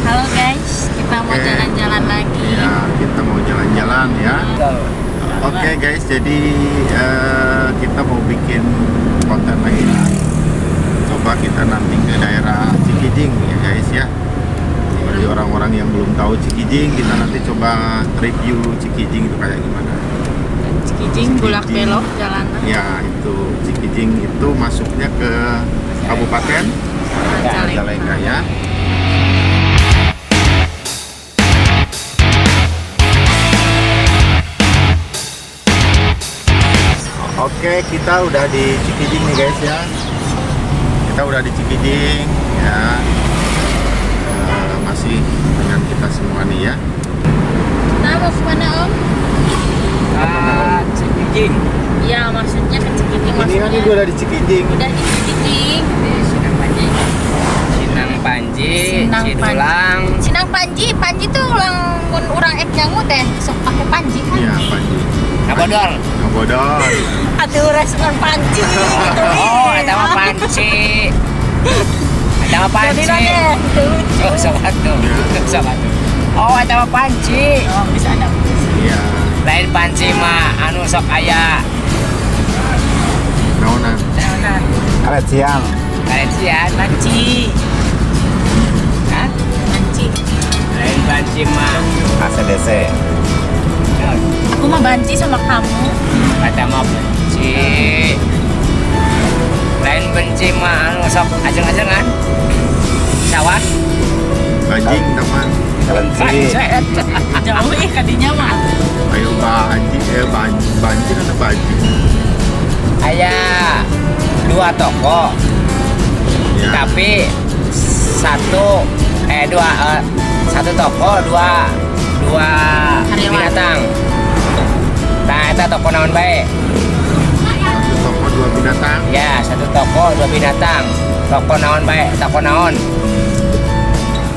Halo guys, kita mau jalan-jalan lagi. Ya, kita mau jalan-jalan ya. Oke guys, jadi kita mau bikin konten lagi. Coba kita nanti ke daerah Cikijing ya guys ya. Bagi orang-orang yang belum tahu Cikijing, kita nanti coba review Cikijing itu kayak gimana. Cikijing bulak belok jalanan. Ya, itu Cikijing itu masuknya ke Kabupaten Majalengka ya. Oke, kita udah di Cikijing nih guys ya. Kita udah di Cikijing ya. Masih dengan kita semua nih ya. Nah, mau kemana Om? Cikijing. Ya, maksudnya ke Cikijing. Ini kan ini udah di Cikijing. Udah di Cikijing. Sinang Panji, Sidulang. Sinang Panji tuh urang ek nyangu teh sok pakai Panji kan? Iya, Panji. Ngabodor. Ngabodor. Aduh, restoran Panji. Oh, ada mah Panci. Ada mah Panci. Oh, sobat tuh. Oh, ada mah Panci. Oh, bisa ada. Iya. Lain Panci mah anu sok aya. Naonan. Alat siang. Lain sian Panci. Hah? Panji. Lain Panci mah ACDC. Aku mah banci sama kamu. ada mah benci. Lain benci mah anu sok ajeng-ajengan. Sawah. Bajing teman. Bancet. Jauh kadinya mah. Ayo banjir ada bajing. Aya 2 toko. Ya. Tapi satu toko dua Karyawan. binatang. Nah, eta toko naon bae? Satu toko dua binatang. Ya, satu toko 2 binatang. Toko naon bae? Toko naon?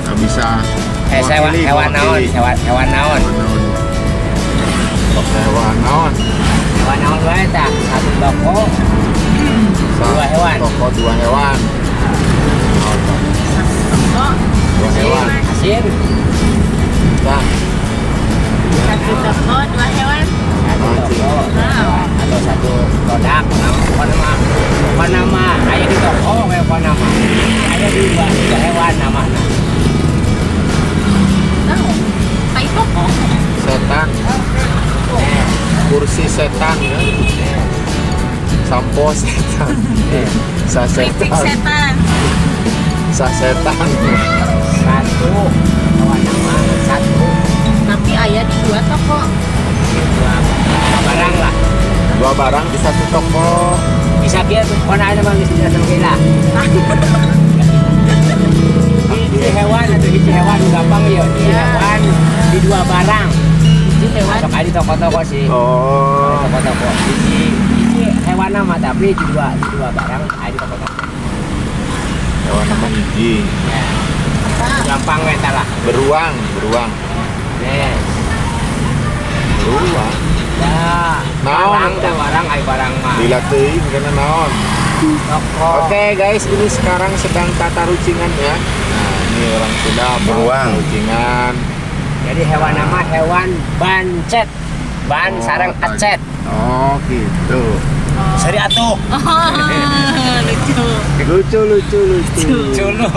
Nggak bisa. Hewan naon? Hewan naon? Toko hewan naon. Hewan naon bae tah? Satu toko 2 hewan. Toko 2 hewan. Oh, 2 hewan. Asin. Nah, satu toko 2 hewan. Satu toko atau satu produk nama aya di toko kayak nama aya di 2 hewan namanya. Tahu? Kayak toko. setan. Kursi setan ya. Sampo setan. Kritik Sasetan. setan. Sasetan. Satu hewan nama satu Tapi ayah di 2 toko. 2 barang lah. 2 barang di 1 toko. Bisa biar warna ada bang di sini sama kita. Hiji hewan atau hiji hewan gampang ya. Hiji hewan di 2 barang. Hiji hewan. Masuk aja di toko-toko sih. Oh. Toko-toko. Hiji hewan nama tapi di dua barang aja di toko-toko. Hewan nama hiji. Ya. Gampang kita lah. Beruang. Yes. Beruang. Ya. Naon? Barang ay barang mah. Dilatih karena naon. Toko. Oke guys, ini sekarang sedang tata rucingan ya. Nah, ini orang sudah Beruang. rucingan. Jadi hewan nama hewan bancet. Ban sarang acet. Oh, gitu. Seri atuh. Lucu. Lucu. Culu.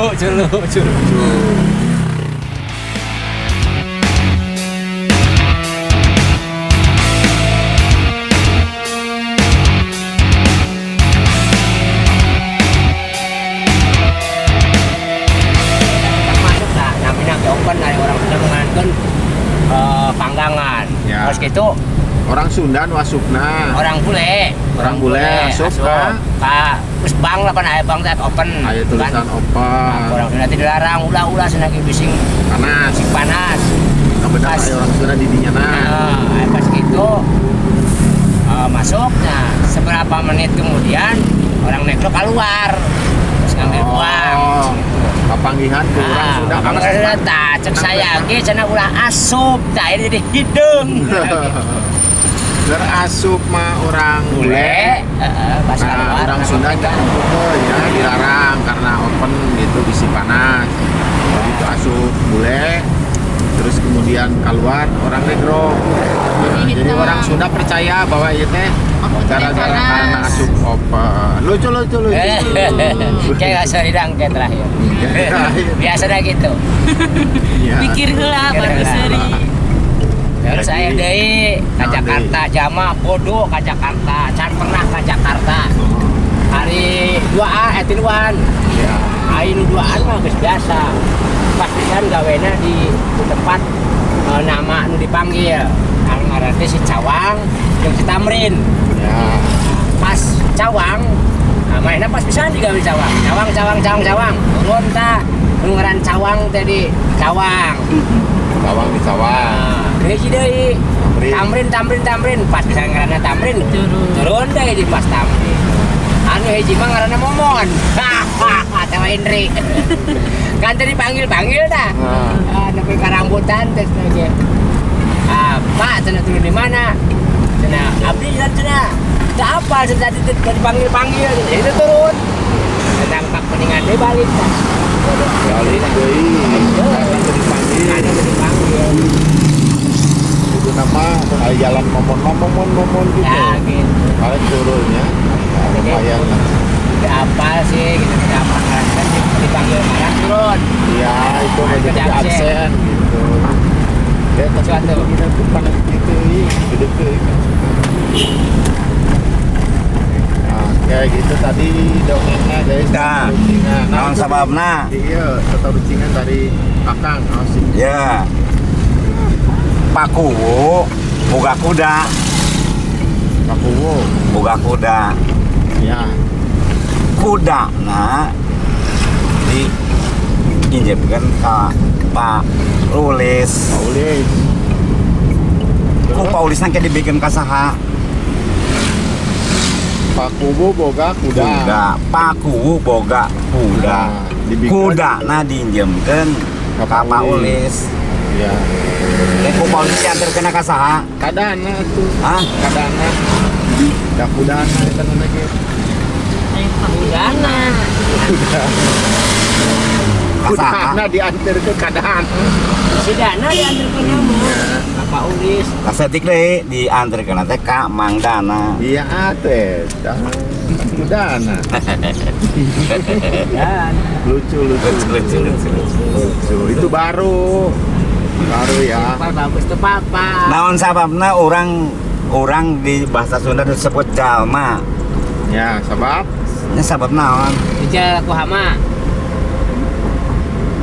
Masuk lah, namanya ke open dari orang sudah mengantar panggangan. Ya. Terus gitu Orang Sunda wasupna. orang bule asup ka terus bang lah pan aya bang saat open. Aya tulisan open. Orang Sunda tidak dilarang ulah senang bising Panas. panas. Kebetulan Pas. aya orang Sunda di dinya na. Nah, pas gitu masuk. Nah, seberapa menit kemudian orang nekro keluar terus ngambil uang. Papanggihan ke orang Sunda Abang saya tak cek saya ge cenah ulah asup tah ini jadi hidung. Berasup mah orang Bule, bahasa Nah, luar. orang Sunda kan ya dilarang karena open gitu bisi panas. Jadi itu asup bule bule, terus kemudian keluar orang negro. Nah, jadi orang Sunda percaya bahwa itu teh gara-gara karena asup opa. Lucu. Kayak seridang kayak terakhir. Biasa dah gitu. Iya. Pikir heula baru seuri. Terus saya dari ke Jakarta, jama bodoh ke Jakarta, can pernah ke Jakarta. Hari 2A, tiluan. Iya. Hari 2A mah geus biasa. Pastikan gawena di tempat nama nu dipanggil. Anu ngaranna si Cawang jeung si Tamrin. Ya. Pas Cawang, mainnya pas pisan digawe Cawang. Cawang. Turun tah nu ngaran Cawang tadi Cawang. Cawang di Cawang. Hiji deui. Tamrin. Pas pisan ngaranna Tamrin. Turun deui di pas Tamrin. Anu hiji mah ngaranna Momon. Tawa Indri. Kan tadi panggil dah. Nepi ka rambutan teh ge. Pak, cenah turun di mana? Cenah abdi jalan cenah. Tak apa, cenah dipanggil. Itu turun. Sedang pak peningan deui balik tah. Balik deui. Karena dipanggil. Itu nama jalan momon gitu. Ya, gitu. Kalau turunnya lumayan lah. Tidak apa sih, gitu tidak apa kan dipanggil marah turun. Iya, itu menjadi absen gitu. Ya, Sesuatu. kita tuh panas gitu, gede. Nah, kayak gitu tadi dongengnya guys. Nah, naon itu sababna? Iya, tatarucingan dari Kakang Asim. Ya. Pakuwu boga kuda, Pakuwo. boga kuda. Ya. Kuda diinjepkeun ka Pak Ulis. Paulis. Ku Pak Ulis nangke dibikin ka saha? Pakuwo boga kuda. Kuda. Pakuwu boga kuda. Nah, dibikin- Kudana diinjemkeun Ka ka Pak Ulis. Ya. Ku Pak Ulis dianterkeun ka saha? Kadana tuh. Hah? Kadana. Ya kudana itu namanya. Udana. Ka saha? Kudana diantar ke kadana. Si Dana diantar ke nama. Bapak Ulis. Kasetik deui dianterkeun teh ka Mang Dana. Iya atuh. Kudana. Dan Lucu. Itu baru ya. Papa bagus tuh papa. Naon sababna orang di bahasa Sunda disebut jalma. Ya, sebab Nya sabab naon? Dijal aku hama.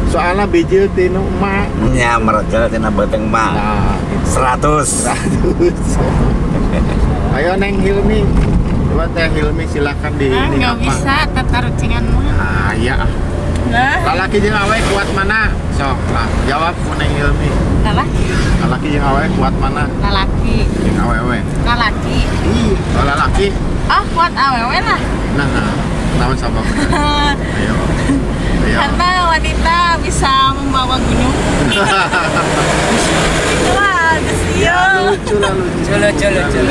soalnya bijil tinu emak. Nya merejel tina beuteung mah. Nah, 100. 100. Ayo Neng Hilmi. Coba Teh Hilmi silakan di ini Nggak apa? bisa tatarucingan mah. Ah, iya. Nah, Lalaki jeung awe kuat mana? Sok lah, jawab ku Neng Hilmi. lalaki, Lalaki jeung awe kuat mana? lalaki, Jeung awewe. lalaki. Ih, kalau lalaki. Ah, kuat awewe lah. Nah, naon sabab? Ayo. Karena wanita bisa membawa gunung. Itulah, Lucu lah, lucu. Lucu.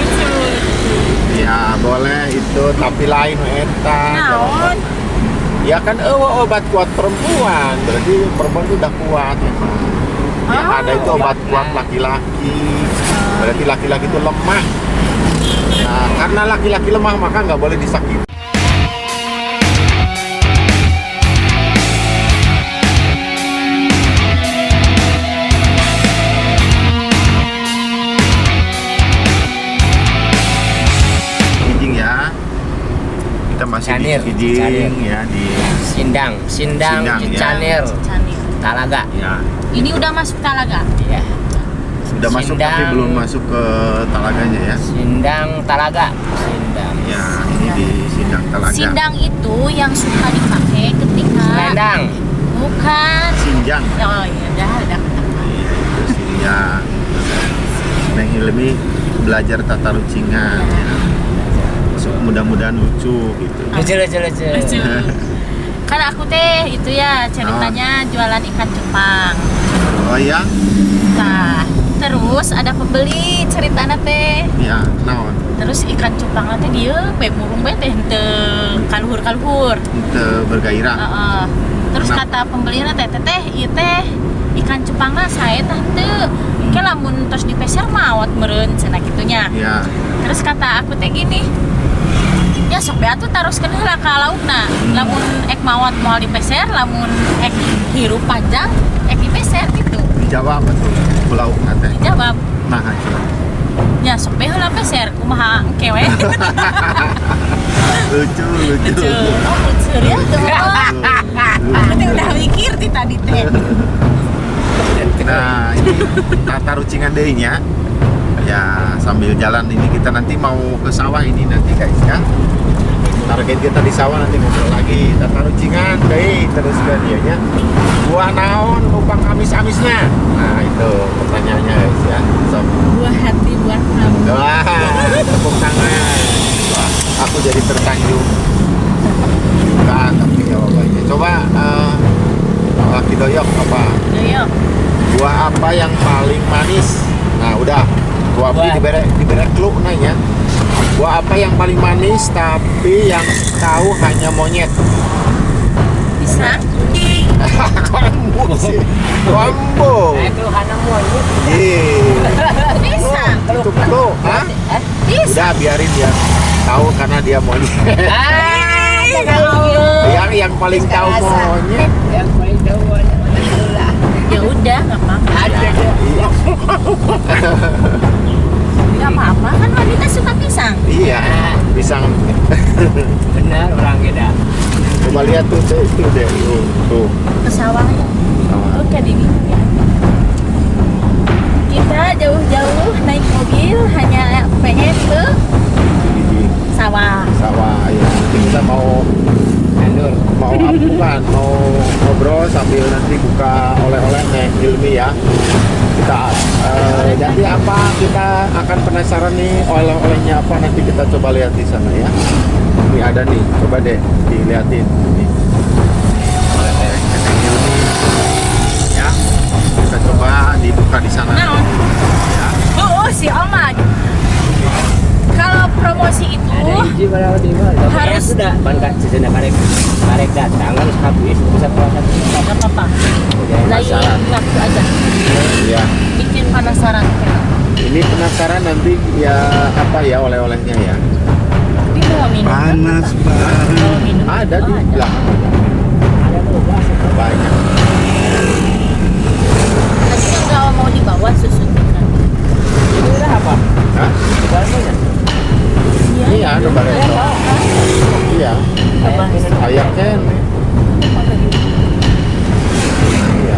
Ya, boleh itu, tapi lain eta. Naon? Ya kan obat kuat perempuan, berarti perempuan itu udah kuat ya. Yang ada itu obat kuat laki-laki, berarti laki-laki itu lemah. Nah, karena laki-laki lemah maka nggak boleh disakiti. Kijing ya, kita masih Canir, di Kijing Canir. ya di Sindang, Sindang, ya. Cicanir, Canir. Talaga. ya. Ini udah masuk Talaga. Iya. Sudah masuk Sindang. tapi belum masuk ke Talaganya ya. Sindang Talaga. Sindang. Ya, ini di Sindang Talaga. Sindang itu yang suka dipakai ketika Selendang. bukan. Sinjang. Oh iya, udah. Iya, itu Sinjang. Neng Hilmi belajar tata rucingan ya. So, mudah-mudahan lucu gitu. Lucu. Kan aku teh itu ya ceritanya jualan ikan cupang. Oh iya? Nah, terus ada pembeli ceritanya teh. Ya, naon? Terus ikan cupang teh dia murung bae teh henteu kaluhur-kaluhur. Itu bergairah. Terus Kenapa? kata pembelinya teh ieu teh ikan cupangna sae tah teu. Ke lamun tos dipeser mawat meureun cenah kitunya. Ya. Terus kata aku teh gini, ya sok beatu taroskeun heula ka laukna. Lamun ek mawat moal dipeser, lamun ek hirup panjang ek dipeser gitu. Dijawab betul. Pulau teh. Dijawab, Nah, itu. ya sok be heula peser kumaha engke we. Lucu, lucu. Lucu. Oh, lucu ya tuh. Aku teh udah mikir di tadi teh. Nah, ini tata rucingan deui nya. Ya, sambil jalan ini kita nanti mau ke sawah ini nanti guys ya. Target kita di sawah nanti ngobrol lagi. Tata rucingan deui terus ke dia nya. Buah naon numpang amis-amisnya. Nah, itu pertanyaannya guys ya. So, Buah hati buat kamu. wah, tepuk tangan. Wah, aku jadi tersanjung. Bukan, tapi jawabannya. Coba Laki Doyok apa? Ayo. Buah apa yang paling manis? Nah, udah. Buah apa diberi clue nanya. Buah apa yang paling manis tapi yang tahu hanya monyet? Bisa? Kambu sih. Kambu. Itu hana monyet. Bisa. Itu clue, hah? Bisa. Udah biarin dia. Tahu karena dia monyet. Yang paling tahu monyet. Yang paling tahu monyet. Ya udah, nggak apa-apa. Iya. Nggak apa-apa kan wanita suka pisang. Iya, pisang. Benar orang kita. Coba lihat tuh deh, tuh. Ke sawahnya. Sawah. Oke di ya. Kita jauh-jauh naik mobil hanya pengen ke Di sawah. sawah ya. Nanti kita mau apa bukan mau ngobrol sambil nanti buka oleh-oleh nih Hilmi ya. Kita nanti apa kita akan penasaran nih oleh-olehnya apa, nanti kita coba lihat di sana ya. Ini ada nih, coba deh dilihatin nih. Oleh-oleh Hilmi ya. Kita coba dibuka di sana. Naon? Ya. Oh, si Oma. Kalau promosi itu Hiji pada waktu itu Harus- sudah bangga sejenak karek datang harus habis bisa puasa nggak apa-apa. Lain Penasaran. waktu aja. Ya. Bikin penasaran. Ini penasaran nanti ya apa ya oleh-olehnya ya. Di bawah minum. Panas Bawa banget. minum. Ada di Oh, ada. belakang ada tuh banyak. Tadi yang nggak mau dibawa susu kan. itu udah apa Hah? barunya Iya, ada bareto. Iya, Apa? ayam kan. Iya.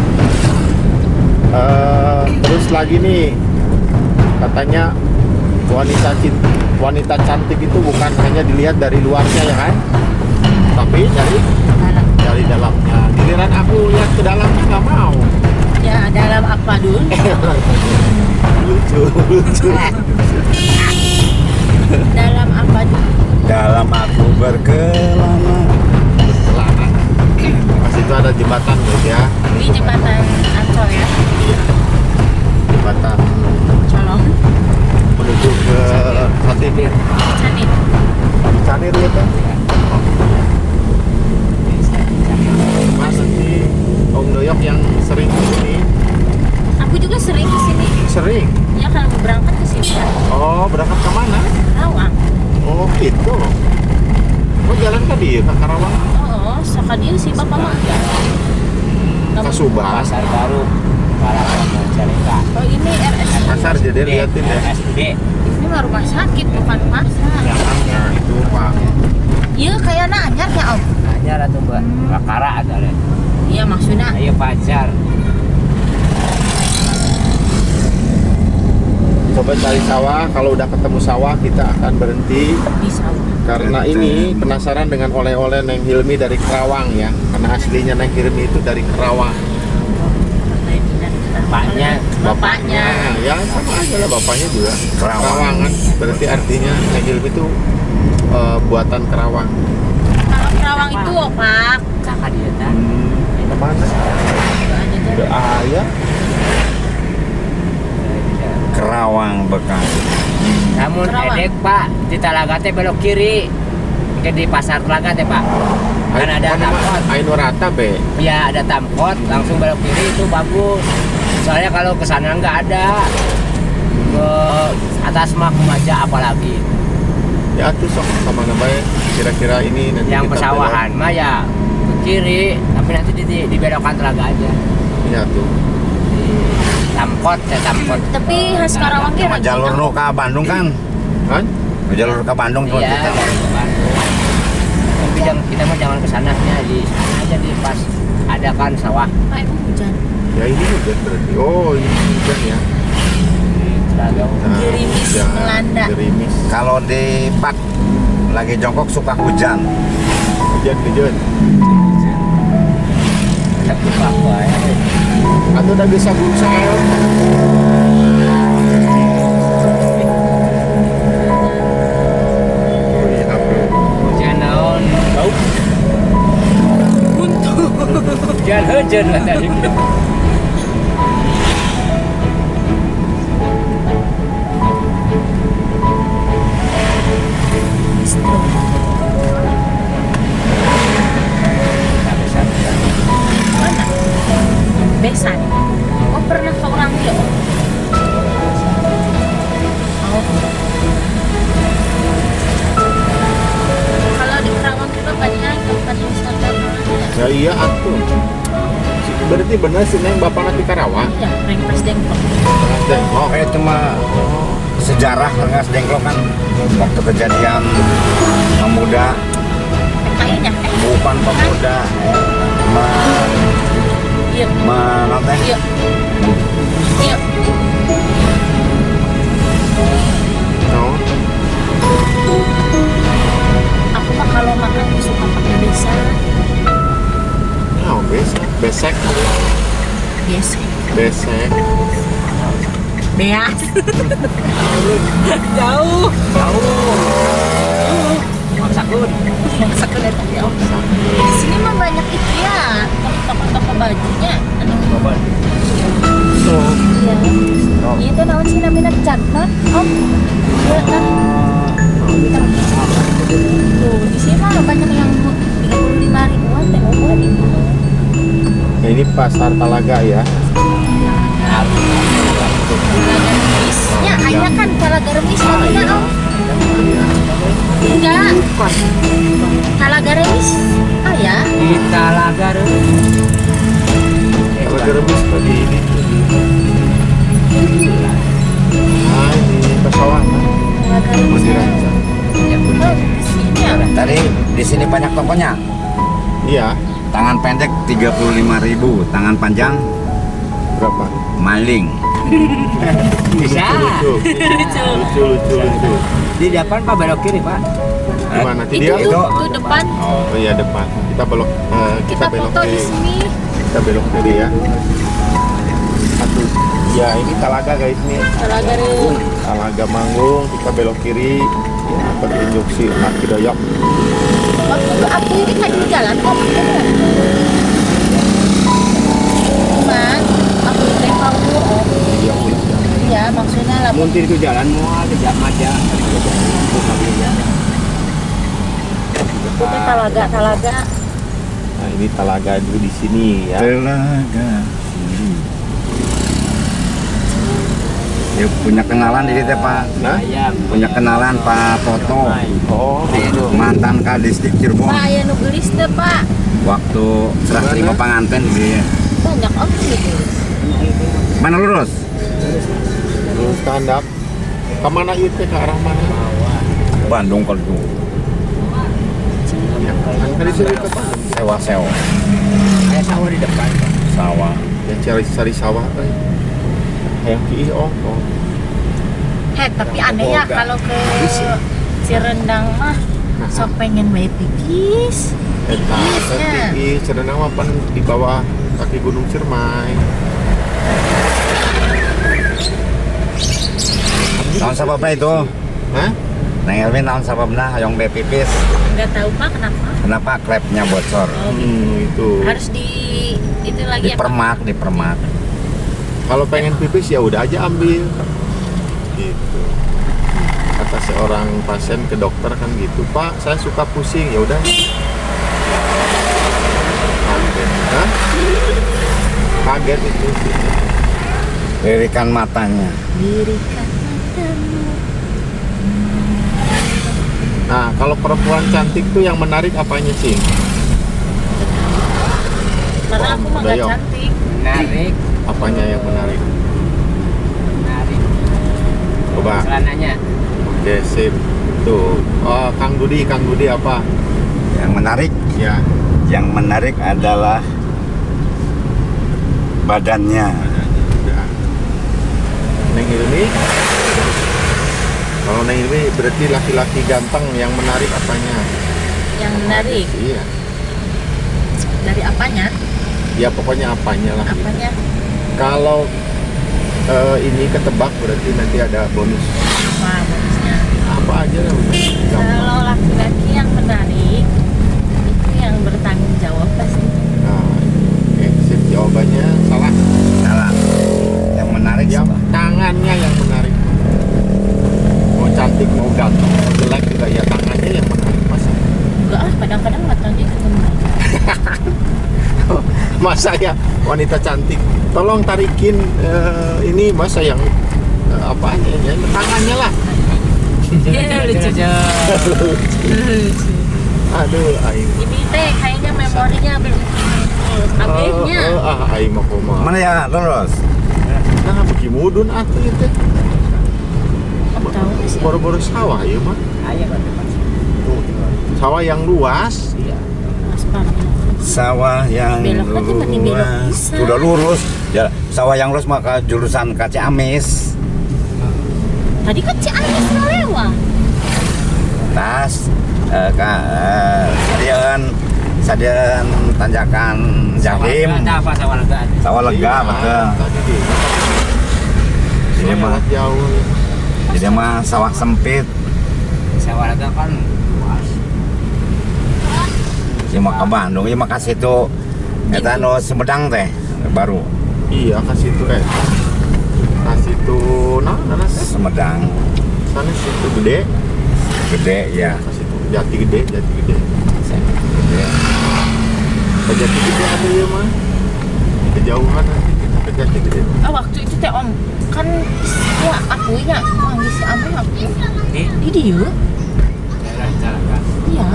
Terus lagi nih, katanya wanita cantik itu bukan hanya dilihat dari luarnya ya kan, tapi dari dalamnya. Giliran aku lihat ke dalamnya nggak mau. Ya dalam apa dulu? Lucu, lucu. Dalam apa dulu? Dalam aku berkelana. Celana. Pas itu ada jembatan guys ya. Di jembatan Ancol ya. Jembatan Colong. menuju ke Satinir. Canit. Canir ya kan? Mana sih Om Doyok yang sering kesini? Aku juga sering kesini. Sering. Ya kalau mau berangkat ke sini kan. Oh, berangkat ke mana? Karawang. Oh, gitu. Oh, jalan ke dia ke Karawang. Oh, saka dia sih bapak mah. Ke Subang. pasar baru para Majalengka Oh ini RS. Pasar jadi liatin deh. RSUD Ini mah rumah sakit bukan pasar. Nah, itu Pak. Iya kayak anyar ya om. hanya ratu mbak Bakara ada lah Iya maksudnya. ayo pacar Coba cari sawah. Kalau udah ketemu sawah, kita akan berhenti. Di sawah. Karena ini penasaran dengan oleh-oleh Neng Hilmi dari Kerawang ya. Karena aslinya Neng Hilmi itu dari Kerawang. bapaknya Ya sama aja lah, bapaknya juga Kerawang. Kerawangan. Berarti artinya Neng Hilmi itu buatan Kerawang. Kalau Kerawang itu opak. kakak dia kan Kemana? Udah ayah. Kerawang Bekasi. namun Kerawang. edek pak di Talaga teh belok kiri ke di pasar Talaga teh pak Kan ada tamkot. Aino rata be. Ya ada tamkot, langsung belok kiri itu bagus. Soalnya kalau ke sana nggak ada. Ke atas mah Kumaja apalagi. Ya tuh sok sama namanya. Kira-kira ini nanti Yang kita pesawahan mah ya ke kiri, tapi nanti di belokan Telaga aja. belok. Iya tuh. Di tamkot, tamkot. Tapi khas Karawang Cuma jalur nu ke Bandung kan? Kan? Jalur ke Bandung cuma Iya, kita. dari Bandung. Tapi jangan, kita mah jangan ke sananya, di sana aja di pas ada kan sawah. Pak, emang hujan. Ya ini hujan berarti. Oh ini hujan ya. Di Telaga. Nah, Gerimis hujan, melanda. Gerimis. Kalau di Pak lagi jongkok suka hujan. Hujan. Tapi apa ya? Atau udah bisa bursa el. Oh iya bro. Hujan naon? Bau. Hujan hujan lah tadi. Tak bisa. Mana? Besan. Oh, pernah ke orang dia. Oh. Kalau di Karawang juga banyak tempat wisata Belanda. Ya iya atuh. Berarti bener sih Neng bapak nanti Karawang. Ya, Rengpas Dengklok. Oh, Itu mah sejarah Rengas Dengklok kan waktu kejadian pemuda PKI-nya. bukan pemuda Iya. menonton Iya. Iya. no. Aku mah kalau makan suka pakai besan. Oh, besek. Biasa. Besek. Beas. Jauh. Maksakun. Maksudnya itu ya. Di sini mah banyak itu ya, toko-toko bajunya. Anu, So, iya. Itu naon sih namanya Caknat, Om? Iya kan? Tuh, di sini mah banyak yang 35 ribuan teh mau itu. nah ini pasar Talaga ya. Talaga Remis. Ya, ayah kan Talaga Remis namanya, Om. Enggak. Talaga Remis. Ayah. Di Telaga. Talaga Rebus tadi ini. Nah, ini pesawahan. Talaga Remis. Masih rancang. Oh, di sini ya. tadi di sini banyak tokonya. Iya, Tangan pendek 35.000, tangan panjang berapa? maling. Bisa. Lucu. Di depan Pak belok kiri Pak. Gimana? Itu Dia? tuh depan. Oh iya depan. Kita belok Kita belok foto di kiri. sini. Kita belok kiri ya. Satu. Ya ini Talaga guys nih. Talaga Remis. Talaga Manggung, kita belok kiri. Ya, petunjuk si Haki Dayak. Waktu aku ini kan di jalan kok beneran. Cuman aku ini mau oh. Iya, udah. Ya maksudnya lah. Muntir itu jalan mual di Jamaja. Itu talaga. Nah ini Talaga dulu di sini ya. Telaga. Ya punya kenalan di situ Pak. Nah, Ayam. Punya kenalan Pak Toto, oh gitu. mantan Kadisdik Cirebon. Pak ya nugelis deh Pak. Waktu serah terima pengantin dia. Banyak om gitu. Mana lurus? Terus stand up. Kemana yuk teh, ke arah mana? Bandung kalau itu. Ya, kan tadi sudah ke Bandung. Sewa-sewa Ada sawah di depan. sawah. Ya cari sawah yang kiih oh. Tapi aneh ya kalau ke Cirendang mah sok pengen main pipis. Pipisnya. Tapi Cirenang apa di bawah kaki Gunung Ciremai. Tahun sababna itu? Hah? Neng Elvin tahun sababna hayong be pipis. Nggak tahu Pak kenapa. Kenapa klepnya bocor? Itu. Harus di itu lagi ya. Dipermak. Kalau pengen pipis ya udah aja ambil. Gitu. Kata seorang pasien ke dokter kan gitu, Pak, saya suka pusing. Ya udah. Hah? Kaget itu. Lirikan matanya. Lirikan matamu. Nah, kalau perempuan cantik tuh yang menarik apanya sih? Karena aku mah Udah, gak yuk. cantik. Menarik, Apanya yang menarik? menarik. Coba. Celananya. Oke, sip. Tuh, oh, Kang Dudi apa? Yang menarik, Ya, yang menarik adalah badannya. udah. Neng Ilmi. Kalau Neng Ilmi berarti laki-laki ganteng yang menarik apanya? Yang menarik. Iya. Dari apanya? Ya pokoknya apanya lah. Apanya? Kalau ini ketebak berarti nanti ada bonus. Apa bonusnya? Apa aja lah udah. Gampang. Kalau laki-laki yang menarik itu yang bertanggung jawab pasti. Nah, oke, sip, jawabannya salah. Salah. Yang menarik Yang salah. tangannya yang menarik. Mau cantik mau ganteng mau jelek juga ya tangannya yang menarik masa. Enggak ah, kadang-kadang matanya ketemu. Masa ya wanita cantik. Tolong tarikin ini masa yang apanya ya tangannya lah. Aduh, aing. Ini teh kayaknya memorinya belum kabehnya. Aing mah kumaha. Mana ya lurus? Nah, bagi mudun atuh ieu teh. Aku tahu sih. Boro-boro sawah ieu mah. Ayah kan depan. Tuh, tinggal. Sawah yang luas. Iya. Aspalnya. Sawah yang Belok kan cuma di belok lurus. bisa. Udah lurus. Ya, sawah yang lurus maka jurusan ke Ciamis. Tadi kan Ciamis lewat. Tas sadian tanjakan Jahim. Apa sawah lega? Sawah lega Iya, betul. tadi di. Jadi mah Lewat jauh. jadi mah sawah sempit. Sawah lega kan luas. Ya mah ke Bandung, ya mah ka situ eta nu Sumedang teh baru Iya, kasih itu kasih itu nah teh. Sumedang Sana situ gede. gede ya. Kasih itu jati gede. Gede. Ke jati gede ada ya mah. Kejauhan nanti kita ke jati gede. Waktu itu teh Om kan ya aku nya manggil si Amu aku. Di dia? Daerah Calaga. Iya.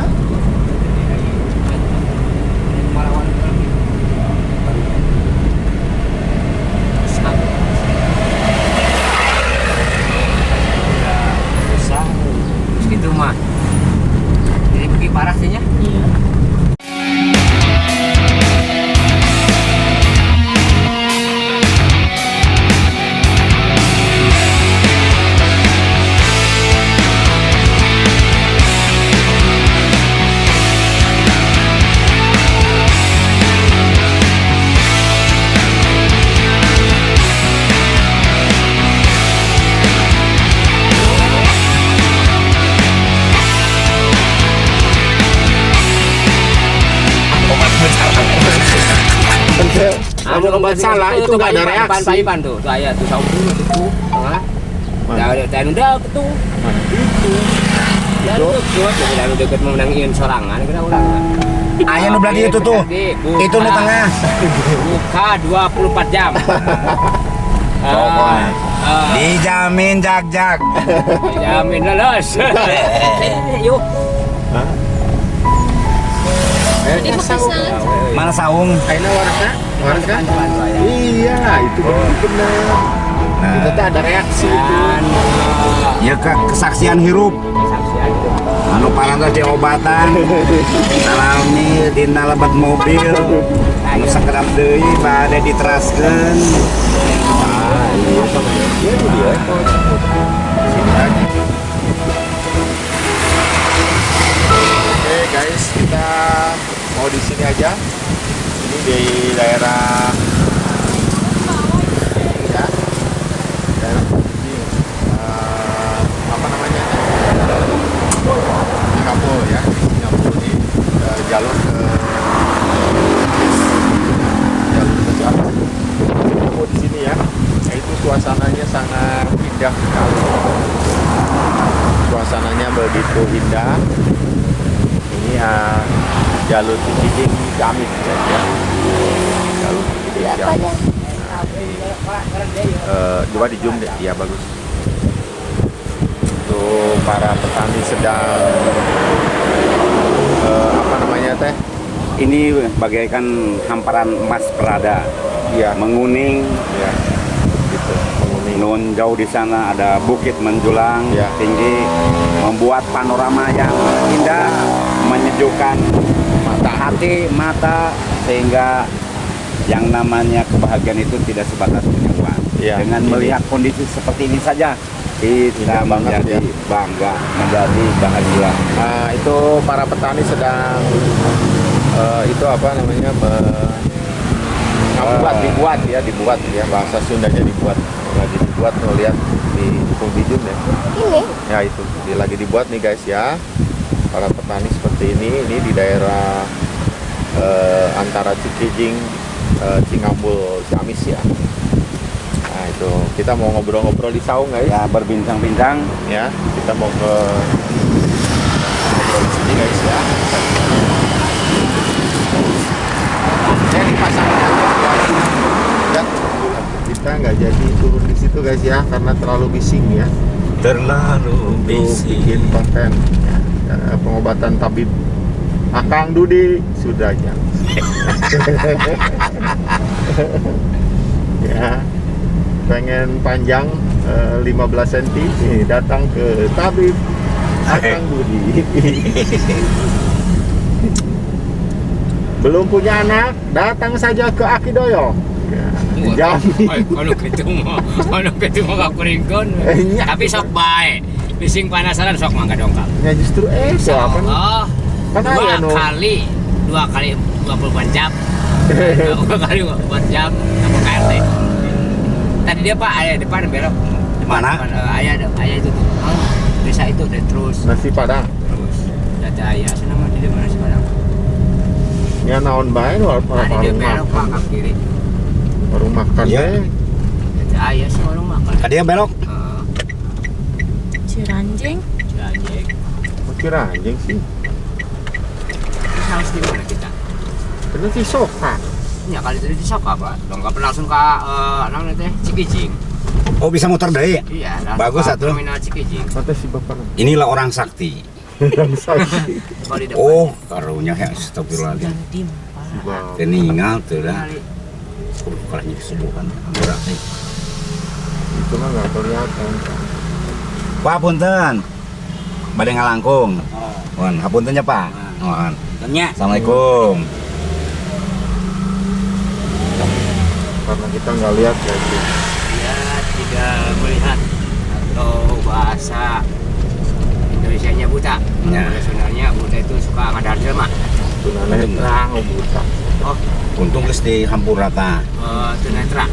Gitu mah. Jadi pergi parah sih nya. Iya. Kamu obat salah itu nggak ada reaksi. Pan tuh, saya tuh saung dulu tuh. Dah udah tuh. Ya Itu? tuh, jadi deket memenangin sorangan kira urang. Aya nu beladi itu tuh. Itu nu tengah. Buka 24 jam. Pokoknya dijamin jag-jag. Jamin lolos. Yuk. Di Makassar. Mana saung? Aina warga? Warga? Depan saya. Iya, itu benar. Nah, Kita tuh ada reaksi. Dan ya kesaksian hirup. saksian itu. Anu parantos di obatan. Salami dina lebat mobil. Anu sakedap deui bade diteraskeun. Iya, sama dia. Iya, itu dia. Sini aja. Oke guys, kita mau di sini aja. Ini di daerah ya, daerah ini apa namanya? Singapura ya, Singapura di jalur ke Jakarta. Kita mau di sini ya. Nah, itu suasananya sangat indah sekali. Suasananya begitu indah. Ini jalur Cikijing Ciamis ya. Lalu gitu ya. Coba di zoom deh, ya bagus. Tuh para petani sedang apa namanya teh? Ini bagaikan hamparan emas perada, Iya, menguning. ya. Gitu, menguning. Nun jauh di sana ada bukit menjulang Ya. tinggi, membuat panorama yang indah, menyejukkan hati, mata, sehingga yang namanya kebahagiaan itu tidak sebatas punya uang. Ya, Dengan ini. melihat kondisi seperti ini saja, kita Indah banget, menjadi ya. bangga, menjadi bahagia. Nah, itu para petani sedang itu apa namanya dibuat ya, bahasa Sundanya dibuat, lagi dibuat tuh, lihat di Ipung Bijun ya. Ini Ya itu lagi dibuat nih guys ya, para petani seperti ini di daerah antara Cikijing, Cingambul, Ciamis ya. Nah itu kita mau ngobrol-ngobrol di saung guys Ya, berbincang-bincang. ya, kita mau ke ngobrol di sini guys ya. Ini pasangnya ya, kita nggak jadi turun di situ guys ya, karena terlalu bising ya. Terlalu Untuk bikin konten pengobatan tabib Akang Dudi sudahnya. Ya, pengen panjang 15 cm datang ke tabib Akang Dudi. Belum punya anak, datang saja ke Akidoyo. Ya, Kalau gitu mah gak kuringkon. Iya. Tapi sok bae. Bising panasaran sok mangga dongkap. ya justru so apa nih? Oh, Kan aya nu 2 kali 24 jam. 2 kali 24 jam sama KRT. Tadi dia Pak ayah depan belok. Mana? Ayah itu tuh. Oh, desa itu deh terus. nasi padang. Terus data ayah senama di mana sih Padang. Ya naon bae nu Tadi dia belok Pak ke kiri. warung makan Iya. teh. Data ayah sih orang makan. Dia belok. Ciranjing. Cianjing. Oh, kira anjing sih. Harus di mana kita? Terus si Soka. Ya kali tadi di Soka Pak. Dongkap langsung ke namanya teh Cikijing. Oh, bisa muter deui. Iya, langsung Bagus ke atuh. Terminal Cikijing. Kata si bapak. Inilah orang sakti. Sakti. Kalau di depan. Oh, karunya ya astagfirullahaladzim. Jandim. Bang. Teningal tuh dah. Kali. Kudu kalahnya kesembuhan. Berat nih. Itu mah nggak kelihatan. Pak punten. Bade ngalangkung. Oh. Wan, hapuntennya Pak. Wan. Tanya. Assalamualaikum. Karena kita nggak lihat ya. Dia tidak melihat atau bahasa Indonesianya buta. Ya. Sebenarnya buta itu suka ngadar jelema. Tunanetra buta. Oh, Untung geus dihampur rata. tunanetra.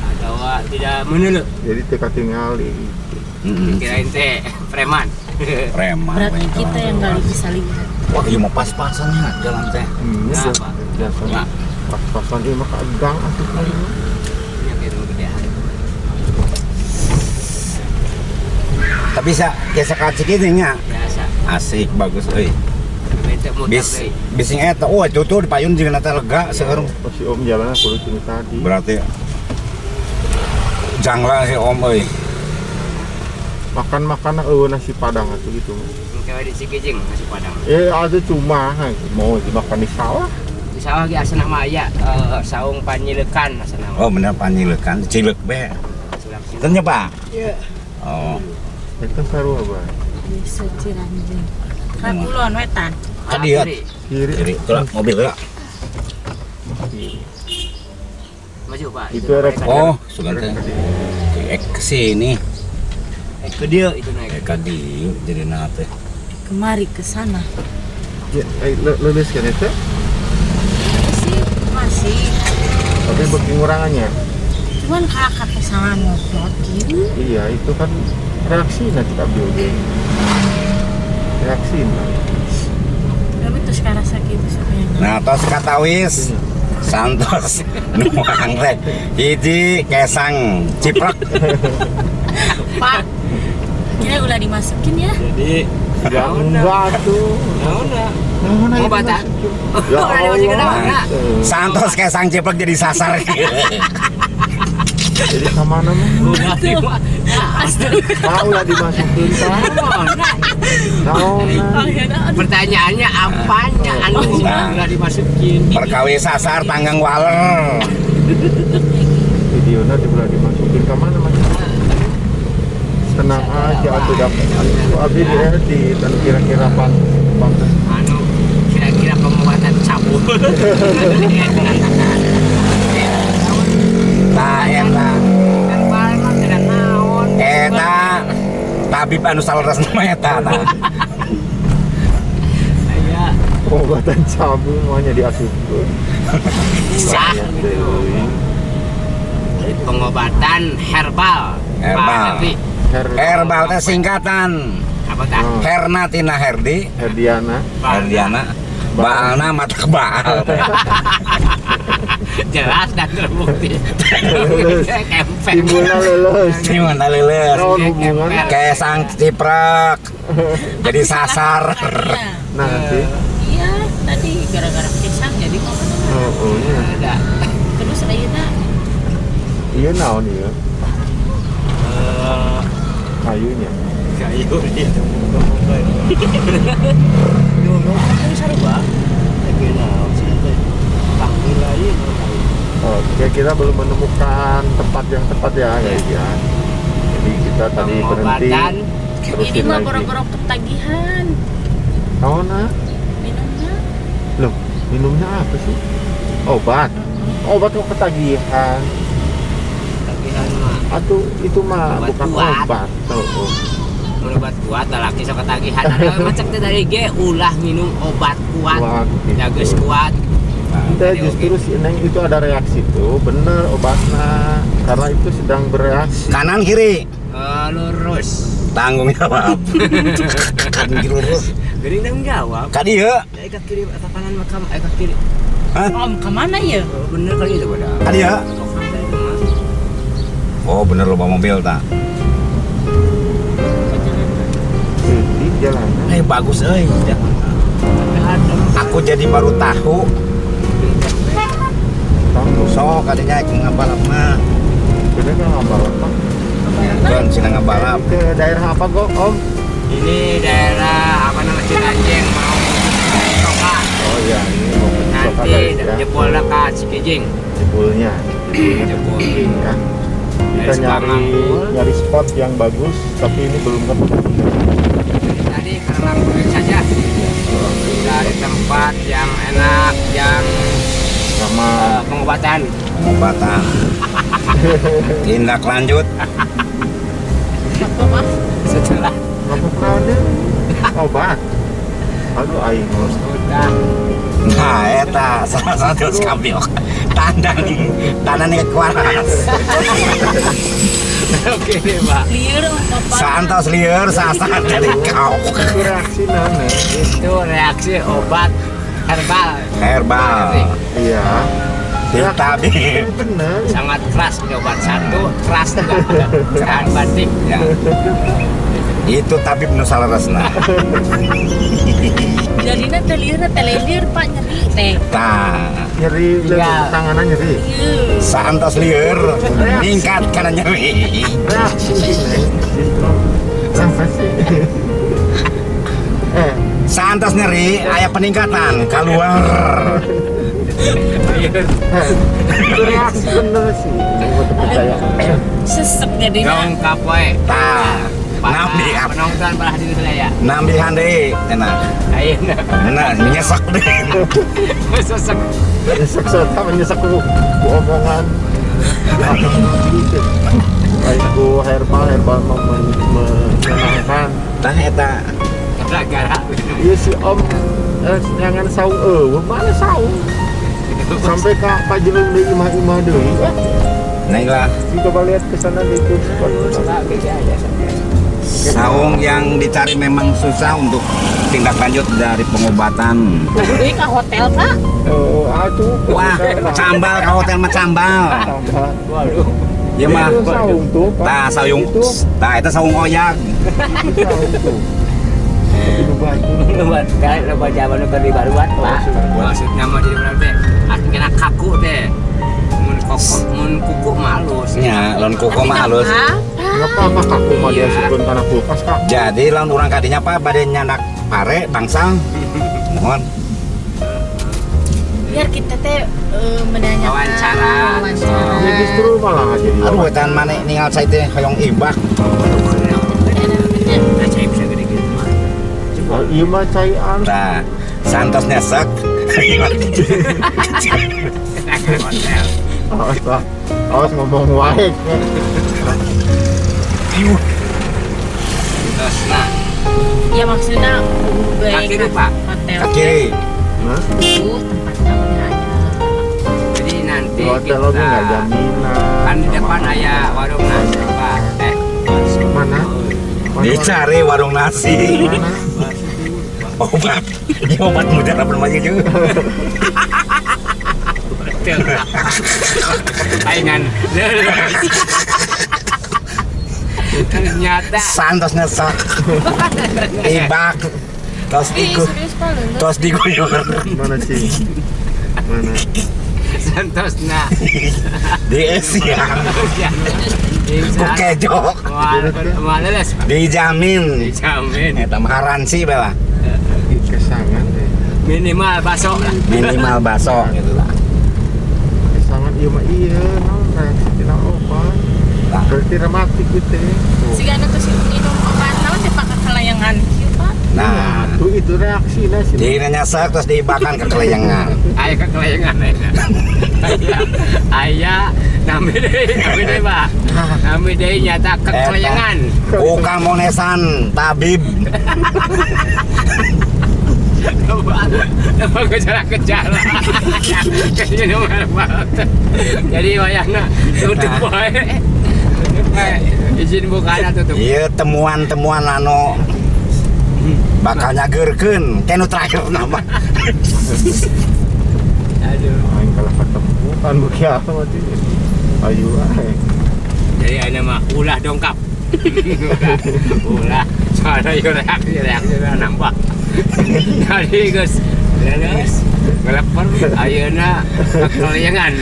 Atau tidak menelu. Jadi teka tinggal di Kirain teh preman. Preman. Berarti banyak kita orang. yang nggak bisa lihat. Wah, iya mau pas-pasannya jalan teh. Nah, ya, Pak. biasanya pas-pasan ini mah gang asik kali. Yang itu gede. Tapi kayak kacik ini nya. Biasa. Asik, bagus euy. Bete muter Bis deui. bising eta. Oh, itu tuh dipayun jeung teh lega seueur. Pas si Om jalannya kudu sini tadi. Berarti jangla si Om euy. Makan nasi padang atau gitu. Kayak di Cikijing nasi Padang. Ada cuma mau dimakan di sawah. Di sawah ge asana mah aya saung panyilekan asana mah. Oh, bener panyilekan, cilek be. Tanya Pak. Iya. Oh, Itu seru apa? Bisa Ciranjing. Kapulon wetan. tadi ya. Kiri. Jadi, tuh mobil tuh. Maju Pak. Itu ada- Oh, sudah teh. Ke sini. Ke dia itu naik. Ka dieu jadi nate. Kemari ke sana. Ya, lulus kan itu? Masih. Tapi bagi ngurangannya. Cuman kakak kesangan ngobrol gitu. Iya, itu kan reaksi nanti ambil dia. Reaksi Tapi terus sekarang sakit itu sebenarnya. Nah, tos katawis. Santos nuang teh. Hiji kesang ciprek. Pak, kira udah dimasukin ya? Jadi Ya enggak tuh. Naon aya Pengobatan. dimasukin? Ya Ada masih kena Allah. mana? Santos kayak sang ciplak jadi sasar. Jadi kemana mah? Udah Tahu lah dimasukin tahu. Tahu nah. Pertanyaannya apanya anu udah dimasukin? Perkawi sasar tanggang waler. Videonya dibelah dimasukin ke mana mas? Tenang aja atuh dapat. Abi di edit dan kira-kira pantas. Anu kira-kira pembuatan cabul. Nah, eta. Kan mah tidak naon. Eta tabib anu saleres nama eta tah. Aya Pengobatan cabul maunya diasupkeun. sah gitu. Pengobatan herbal. Herbal. Pak Herdi. Herbal teh singkatan. Apa tah? Herna tina Herdi, Herdiana. Herdiana. Baalna mata kebaal. Jelas dan terbukti. Lulus. Kempet. Timbulnya lulus. Gimana leuleus? Naon hubungannya? Kayak sang ciprek. Jadi sasar. Nah nanti. Iya, tadi gara-gara pisang jadi ngomong. Oh nya. Ada. Terus ayeuna Iya naon ieu? Kayunya. Kayu dia. Dulu kan sarua. Tapi naon sih teh. Panggil lain. Oke, kita belum menemukan tempat yang tepat ya guys ya. Jadi kita tadi berhenti Pengobatan. ini terusin mah lagi. boro-boro ketagihan Oh nah, minumnya. loh minumnya apa sih? Obat. Obat kok ketagihan? Tagihan mah. Atau itu mah Obat bukan kuat. obat. Oh. Obat kuat lalaki sok ketagihan. Ada macam teh dari ge ulah minum obat kuat. Kuat, gitu. Jageus kuat. Kita justru si Neng itu ada reaksi tuh, bener obatnya karena itu sedang bereaksi. Kanan kiri. Lurus. Tanggung jawab. Kanan kiri lurus. Gering tanggung jawab. Ka dieu. Eka kiri, eka kanan, eka kiri. Hah? Om kemana ya? Oh, bener kali itu pada. Ka dieu. Oh, bener loba mobil tak. Jadi jalanan. Bagus euy. Aku jadi baru tahu. Tahu. Sok kadinya ngabalap mah. Bener kan ngabalap Pak? Kan sina ngabalap. Ke daerah apa kok Om? Ini daerah apa namanya Ciranjeng mau Toka. Oh iya, ini mau ke Soka Nanti guys ya. jebol dekat Cikijing. Jebulnya. Jebul. Ya. Kita Dari Sukamangkul. nyari spot yang bagus, tapi ini belum ketemu. Tadi karena saja dari tempat yang enak, yang Sama pengobatan. Pengobatan. Tindak lanjut. Apa mas? Setelah apa ada obat. Aduh aing harus sudah Nah, eta salah satu skabiok. Tandan kuaras. oke Pak. Liur apa? Santos lieur sasar dari kau. itu reaksi nana. Itu reaksi obat herbal. Herbal. Iya. Di tabib. Bener. Sangat keras ini obat satu, keras juga. Jangan banding. Ya. Itu tabib nu saleresna. Jadinya teh liur pak nyeri teh. Tah, Nyeri Iya. tangannya nyeri. Liur. santos lieur ningkat karena nyeri. Reaksi sih Neng. Apa sih? Santos nyeri aya peningkatan keluar. Itu reaksi bener sih. Gue percaya. Sesek jadinya. Dong kapoe. Tah, Para nambi penonton belah diri saya. nambi hande cenah. Ayeuna Benar nyesek deh. sesek. Nyesek serta menyesek ku omongan. Baik ku herbal menyenangkan. Tah eta Gara-gara Iya si Om jangan saung mana saung sampai ke pajelung di imah-imah deui. nah lah Coba lihat ke sana di itu spot. saung yang dicari memang susah untuk tindak lanjut dari pengobatan. Deui ka hotel pak. Aduh. Wah, cambal ka hotel mah cambal. Tambah. waduh. Ya mah. Itu saung tuh. Pak. Tah saung. Itu Tah eta saung oyak. saung tuh. Buat kan lo baca mana beri baru buat Pak. Maksudnya mau jadi berapa teh? Artinya kaku teh. Mun kuku malus. nya lawan kuku Tapi mah halus. Kenapa apa kaku mau dia sukun tanah kulkas kak? Jadi lawan urang kadinya Pak bade nyandak pare tangsang. Mohon. Biar kita teh menanyakan Wawancara. Ya justru malah nggak jadi. Aduh wetan mana ningal saya teh hoyong ibak. Saya bisa gede gitu mah. Oh, iya mah cairan. Nah, santos nyesek. Awas lah, awas ngomong wae. Terus nah, Ya maksudnya baik Kaki, Pak. hotel. Kak kiri. Nah, Itu tempatnya udah aja. jadi nanti di hotel lagi nggak jaminan. kan di depan ada warung nasi Pak. Mana? Dicari warung nasi. Mana? Obat. Ini obat mujarab bermaji juga. Saingan. Ternyata Santos nyesek. Ibak. Terus Ih, ikut. serius Pak lu. Terus diguyur. Mana sih? Mana? Santosna. Di Esiang. Kukejok. Mana les? Dijamin. Dijamin. Eta mah garansi bela. Kesangan deh. Minimal bakso lah. Minimal baso gitu lah. Kesangan iya mah iya. Nah, reaksi tina obat. Lah. Berarti rematik gitu ya. Si Gana tuh si minum obat naon teh pakai kelayangan kieu Pak. Nah, Tuh itu reaksi sih. di nyesek terus diibakan ke kelayangan. Ayah kekelayangan ayah nami deh Pak. Nami deh nyata kekelayangan. Bukan monesan tabib. Nama gejala-gejala. Kayaknya nomor banget. Jadi wayangna tutup wae. Izin bukaan tutup. Iya temuan-temuan anu bakal nyageurkeun kenu terakhir nama. Aduh. Aing kalah ketemu kan begitu mati. Ayo ae. Jadi ada mah ulah dongkap. Ulah. Soalnya yo reaksi nambah. Jadi guys, ngelepon ayeuna kekelayangan.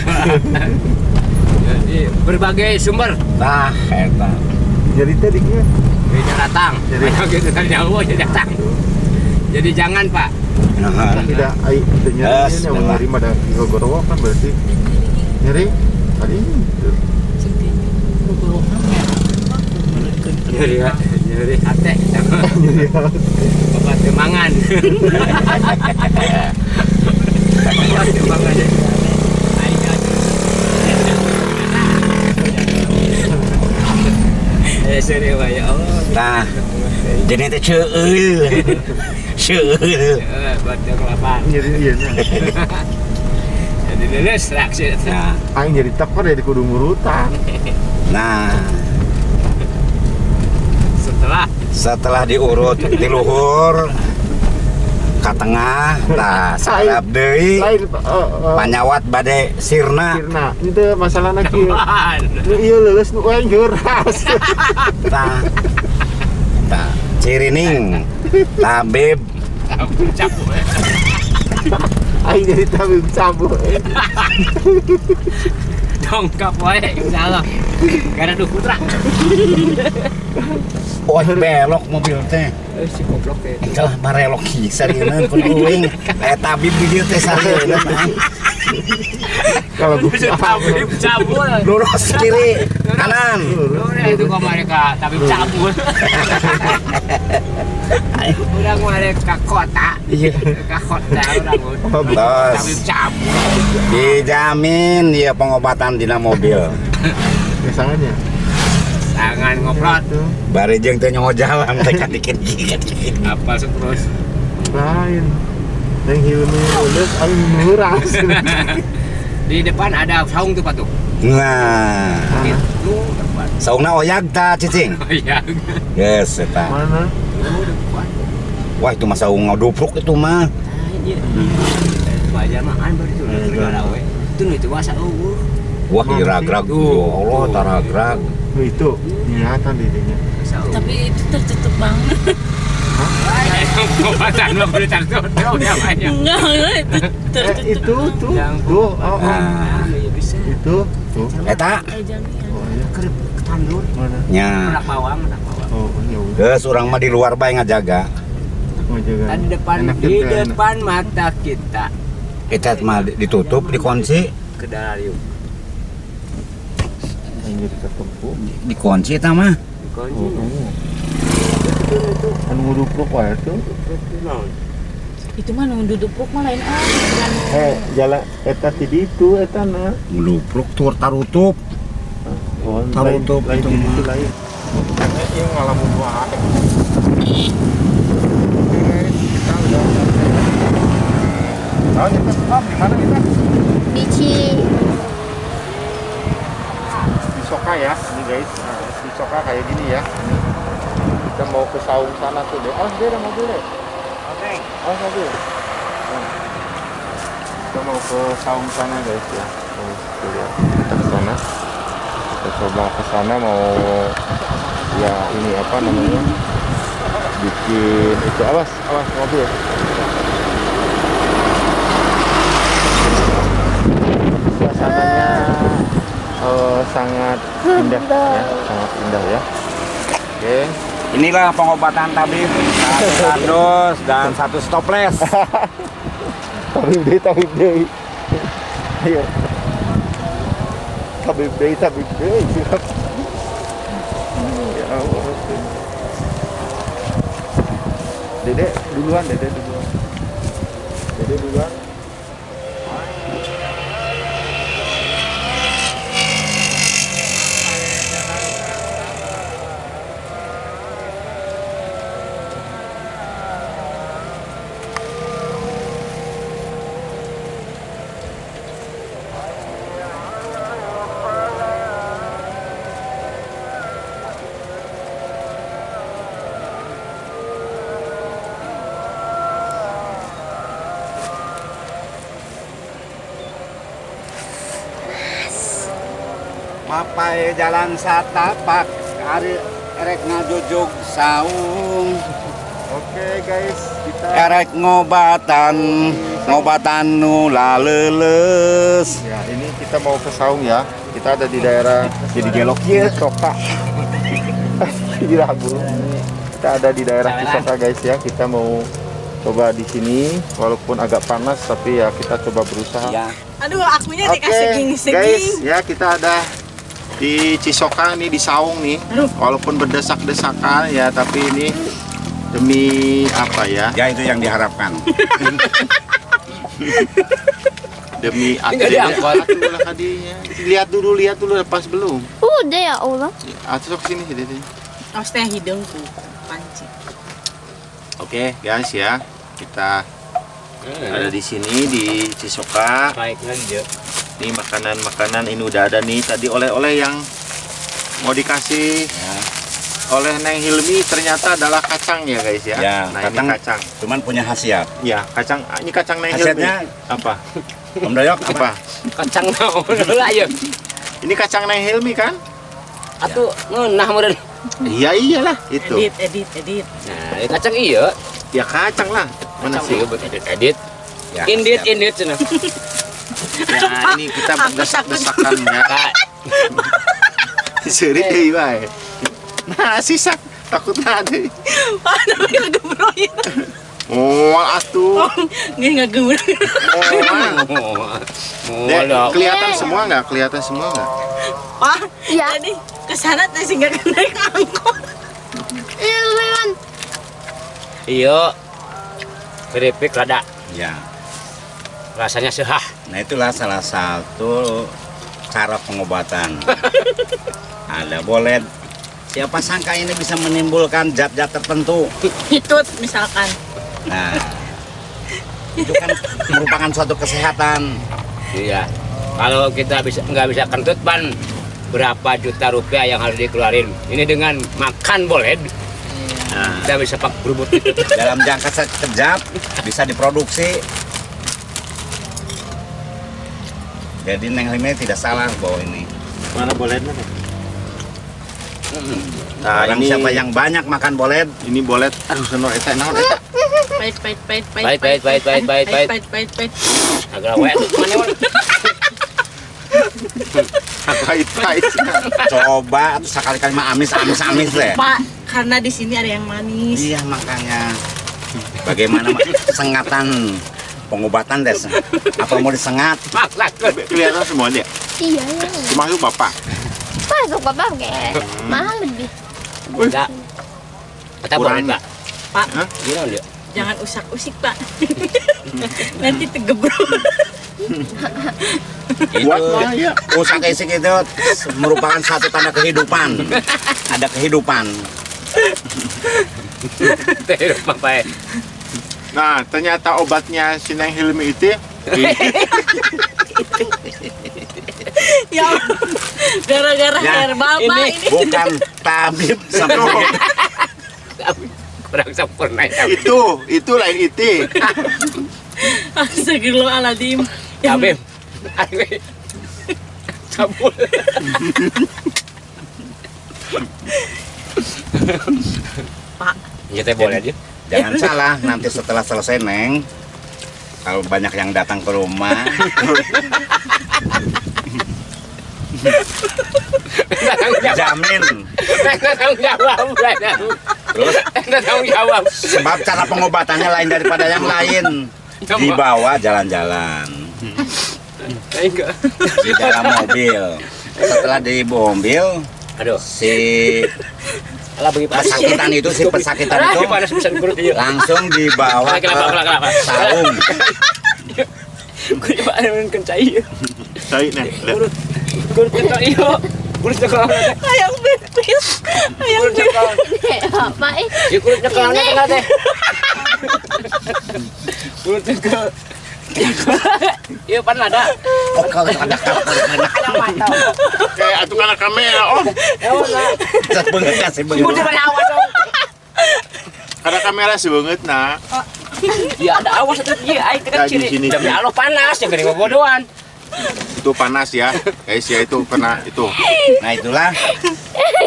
Jadi berbagai sumber Nah, eta. Jadi tadi nya bisa datang. Jadi- Jadi gitu tadi jauh jadi datang. Jadi jangan Pak. Nah, tidak ai itu Yes, nyeri yang benar. nyeri ada gogoro kan berarti nyeri tadi itu. Nyeri hati. Obat kemangan. Obat kemangan. Seri Pak ya Allah. nah, jadi teh ceueul. Ceueul. Baca kelapaan. Nyeri iya nya. Jadi lulus reaksi. Nah, Aing jadi tepar dari kudu ngurutan. nah, Setelah setelah diurut di luhur ka tengah, nah sarap deui Lain panyawat bade sirna. Sirna, itu masalahna kieu. apaan? Nu ieu leuleus nu aing geuras. Tah. Tah, cirining tabib Cabut. Aing jadi tabib cabut. Dongkap wae insyaallah. Karena duh putra. oh belok mobil teh. Si goblok teh. Engkau marelok sarieun kun uing tabib di dieu teh sarieun. Kalau gua Bisa tabib cabul. Lurus kiri kanan. Itu kok mereka tabib cabul. Urang mereka kota. Iya. Ka kota urang. Terus Tabib cabul. dijamin dia pengobatan dina mobil. kesangannya. Tangan ngoprot. Bari jeung teu nyaho jalan teh dikit. Apa terus? Lain. Yang hiu nu leuleus aing nguras. Di depan ada saung tuh Pak tuh. Nah, Itu depan. saungna oyag ta cicing. Oh iya. Yes, eta. Mana? Oh depan. Wah, itu mah saung ngodupruk itu mah. Wajar mah an baru itu negara we. Itu nu itu wasa Wah, iragrag. Tuh. Ya Allah, taragrag. Nu itu niatan dirinya. Tapi itu tertutup banget. Pengobatan mah kudu tertutup namanya. Enggak, Itu tuh. Tuh, oh. Iya bisa. Itu tuh. Eta jaminan. Oh, iya. Kerip ketandur. Mana? nya Anak bawang, anak bawang. Oh, ya udah. geus urang mah di luar bae ngajaga. Oh, jaga. Di depan Enak di juga, enak. depan mata kita. Eta mah ditutup, dikunci, Ke dalam Anjir ketempuh. dikunci eta mah. dikunci. Oh. Anu ngudupruk wae tuh. Itu mah nu duduk mah lain bukan. Jalan eta ti ditu eta na. Nglupruk tur tarutup. Oh, Tarutup lain itu di mah. ditu lain. Karena ieu ngalamun wae. Kita udah. Oh, kita stop di mana kita? Di Di Soka ya, ini guys. Nah, di Soka kayak gini ya. Kita mau ke saung sana tuh deh. Oh, dia ada mobil deh. Oke. Oh, mobil. Nah, kita mau ke saung sana guys ya. Kita lihat kita ke sana. Kita coba ke sana mau ya ini apa namanya? Bikin itu awas mobil. Suasananya sangat indah ya, sangat indah ya. Oke. Inilah pengobatan tabib, 1 kardus dan 1 stoples. Tabib deh. Ayo. Tabib deh. Siap. Ya Allah. Dede duluan. Mapai jalan satapak, ari erek ngajujug saung, Oke guys, kita erek ngobatan nu laleuleus. ya ini kita mau ke saung ya. Kita ada di daerah jadi gelok ya, Soka. Gila bro. Kita ada di daerah Cisoka guys ya. Kita mau coba di sini walaupun agak panas tapi ya kita coba berusaha. Ya, Aduh, akunya Oke, dikasih guys, ya kita ada di Cisoka nih di saung nih. Walaupun berdesak-desakan ya, tapi ini demi apa ya? ya itu yang diharapkan. Demi Nggak diangkut. atuh hadiahnya. Lihat dulu pas belum. Udah ya Allah. Atuh sok sini Dede. Os teh hidung tuh panci. Oke, guys ya. Kita ada di sini di Cisoka. Baik aja. Ini makanan-makanan ini udah ada nih. Tadi oleh-oleh yang mau dikasih oleh Neng Hilmi ternyata adalah kacang ya guys ya. Ya, Nah kacang. ini kacang. Cuman punya khasiat. Ya kacang. Ini kacang Neng Hilmi. Khasiatnya Apa? Om Doyok Apa? Kacang naon lah ya. Ini kacang Neng Hilmi kan? Atuh ngeunah meureun. Iya iyalah itu. Edit. Nah, ini kacang iya. Ya kacang lah. Mana Kacang sih? iya buat edit. Ya, Indit khasiat. cenah. Ya ini kita berdesak-desakan ya. Kak, Seri deui wae. Nah sisa takut ada. Ah, namanya ngegebroin. Oh atuh. Nggak ngegebroin. Modal. Kelihatan semua nggak? Kelihatan semua nggak? Wah, Iya. tadi kesana teh sih nggak naik angkot. Ini lumayan. Iya. Keripik rada Ya. rasanya sehah. Nah itulah salah satu cara pengobatan. Ada bolet. Siapa sangka ini bisa menimbulkan zat-zat tertentu. Hitut misalkan. Nah, itu kan merupakan suatu kesehatan. Iya. Kalau kita nggak bisa kentut ban, berapa juta rupiah yang harus dikeluarin? Ini dengan makan boleh. Nah, Kita bisa pak berubut itu. dalam jangka sekejap bisa diproduksi. Jadi Neng Hilmi tidak salah bahwa ini. Mana bolehnya? Nah, Orang ini siapa yang banyak makan bolet? ini bolet. Aduh, senor eta naon eta? Pahit. Agak awet. Mana wan? Pahit. Coba tuh sekali-kali mah amis deh. Pak, karena di sini ada yang manis. Iya makanya. Bagaimana sengatan pengobatan deh? Apa mau disengat? Maklak. Kelihatan semua dia. Iya ya. Termasuk bapak. Masuk bapak kayak mahal lebih. Enggak. Kata boleh, Kurang. Pak. Pak, Gimana dia? jangan usak-usik, Pak. Nanti tegebrok. Buat bahaya. Usak isik itu merupakan satu tanda kehidupan. Ada kehidupan. Terus Bapak. Nah, ternyata obatnya si Neng Hilmi itu Ya Allah. Gara-gara Ya, herbal, Pak, ini. Bukan tabib sampai Kurang sempurna ya. itu lain itu. Astagfirullahaladzim. Tabib. Cabul. Pak, Ya teh boleh aja. jangan salah nanti setelah selesai Neng. Kalau banyak yang datang ke rumah, jamin. Tanggung jawab. Terus Tanggung jawab. sebab cara pengobatannya lain daripada yang lain. Dibawa jalan-jalan Enggak. di dalam mobil. Setelah di mobil, Aduh. si Alah bagi panas. pesakitan itu Panas bisa dikurut dia. langsung dibawa ke Kelapa. saung. Gue coba ada kencai. Saya nih. Kurut kencai yo. Kurut cekal. ayam pipis. Kurut cekal. Bapak Ya kurut cekal tengah teh. Kurut cekal. Iya pan ada. Oh, kalau ada Ada mantap. Kayak atuh kana kamera. Oh, Ya mana? kasih Ibu begitu. coba awas dong. ada kamera sih banget nah. Ya ada awas itu dia air Ya, di kecil. sini. Demi Allah panas ya gini bodohan. Itu panas ya. Guys ya itu kena itu. Nah itulah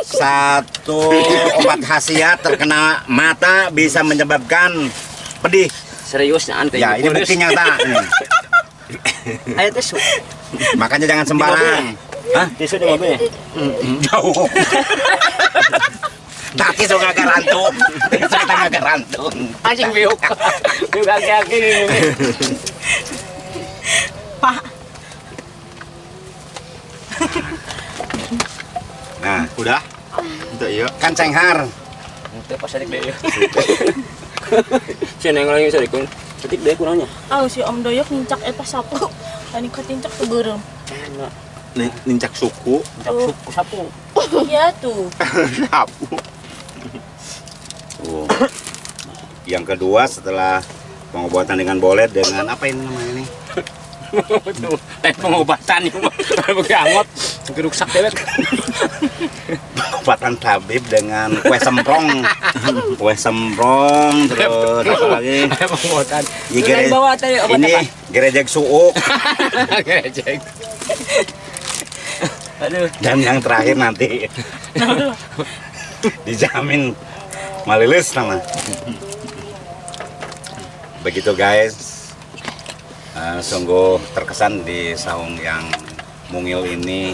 satu obat khasiat terkena mata bisa menyebabkan pedih. Serius nanti. Ya ini bukti nyata. Nih. Ayo tes. Makanya jangan sembarang. Hah? Tisu di mobil. Jauh. Kaki suka garantung. Saya nggak garantung. Anjing biuk. Biuk kaki-kaki. Pak, Nah, Udah? Itu iya. kan cenghar. Itu pas adik deh ya. Si neng lagi saya ikut. Ketik deh kurangnya. si Om Doyok nincak eta sapu. Tadi kau tincak ke beureum. Enak. Nincak suku. Suku sapu. Iya tuh. Sapu. Tuh. Yang kedua setelah pengobatan dengan bolet dengan apa ini namanya ini? Teh pengobatan itu mah. Pakai angot. Geruksak dewek. Pengobatan tabib dengan kue semprong. Kue semprong terus apa lagi? Pengobatan. Ini gere- bawa teh obat ini apa? gerejek suuk Gejek. Aduh. dan yang terakhir nanti dijamin malilis nama. Begitu guys. Sungguh terkesan di saung yang mungil ini.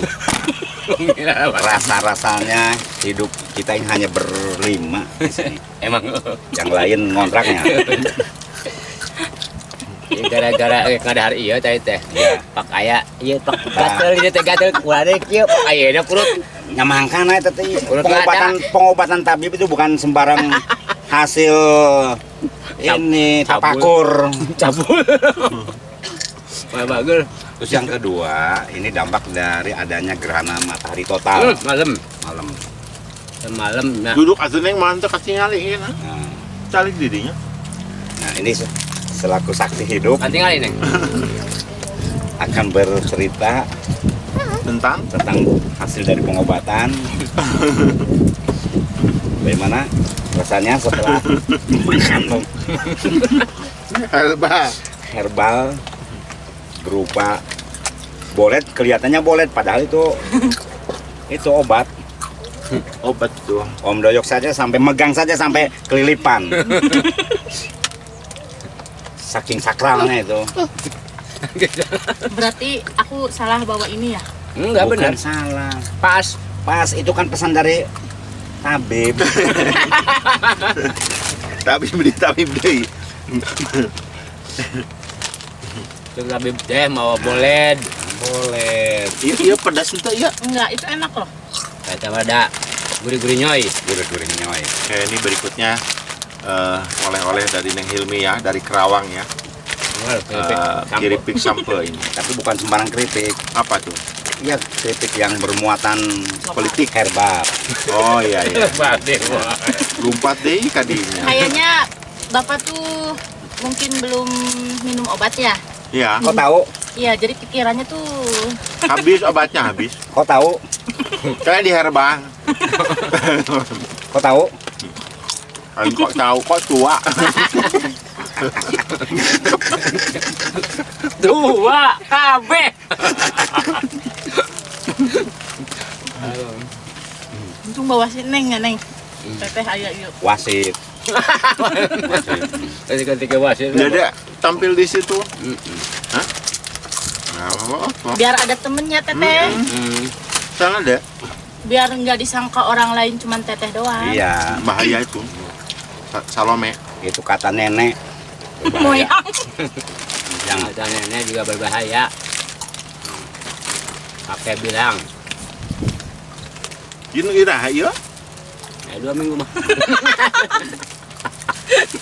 Rasa-rasanya hidup kita yang hanya berlima di sini. Emang Yang lain ngontraknya. gara-gara kada hari iya teh teh. Ya. Pak aya ieu pak gatel ieu teh gatel kurang kieu pak aya da kurut. Nyamangkan eta teh Urut pengobatan tabib itu bukan sembarang hasil ini Cabul. tapakur. Cabul. Wah bagus. Terus yang kedua, ini dampak dari adanya gerhana matahari total Malam. malam. Malam nah. Duduk atuh Neng mantep katingali ya. Nah, Calik didinya. nah, ini selaku saksi hidup Kan tinggal ini. akan bercerita Tentang tentang hasil dari pengobatan. Bagaimana rasanya setelah mengandung Herba. herbal berupa bolet, kelihatannya bolet padahal itu obat Obat tuh. Om Doyok saja sampai megang saja sampai kelilipan. Saking sakralnya itu. Berarti aku salah bawa ini ya? Enggak Bukan benar. salah. Pas. Pas itu kan pesan dari tabib. Tabib deh. Terus Habib teh mau boleh. Boleh. Iya pedas itu ya. Enggak, itu enak loh. Kata ada gurih-gurih nyoy. Gurih-gurih nyoy. Oke, ini berikutnya oleh-oleh dari Neng Hilmi ya, dari Kerawang ya. Keripik sampe ini. Tapi bukan sembarang keripik. Apa tuh? Iya, keripik yang bermuatan Politik. herbal. Oh iya iya. Batik. Lompat deh kadinya. Kayaknya Bapak tuh mungkin belum minum obat ya? Iya. Kau tahu? Iya, jadi pikirannya tuh Habis obatnya habis. Kau tahu? Kayak di herbal. Kau tahu? Kok tahu kok tua. Dua kabeh. untung bawa si Neng ya, Neng. Teteh ayo yuk. Wasit. Ketika wasit. Jadi tampil di situ. Hah? Nah, apa? Biar ada temennya, Teteh. Sana ada. Biar nggak disangka orang lain cuman Teteh doang. Iya, Bahaya itu. Salome. itu kata nenek. Moyang. Yang ada nenek juga berbahaya. Kakek bilang, Ini ira ya. 2 minggu mah.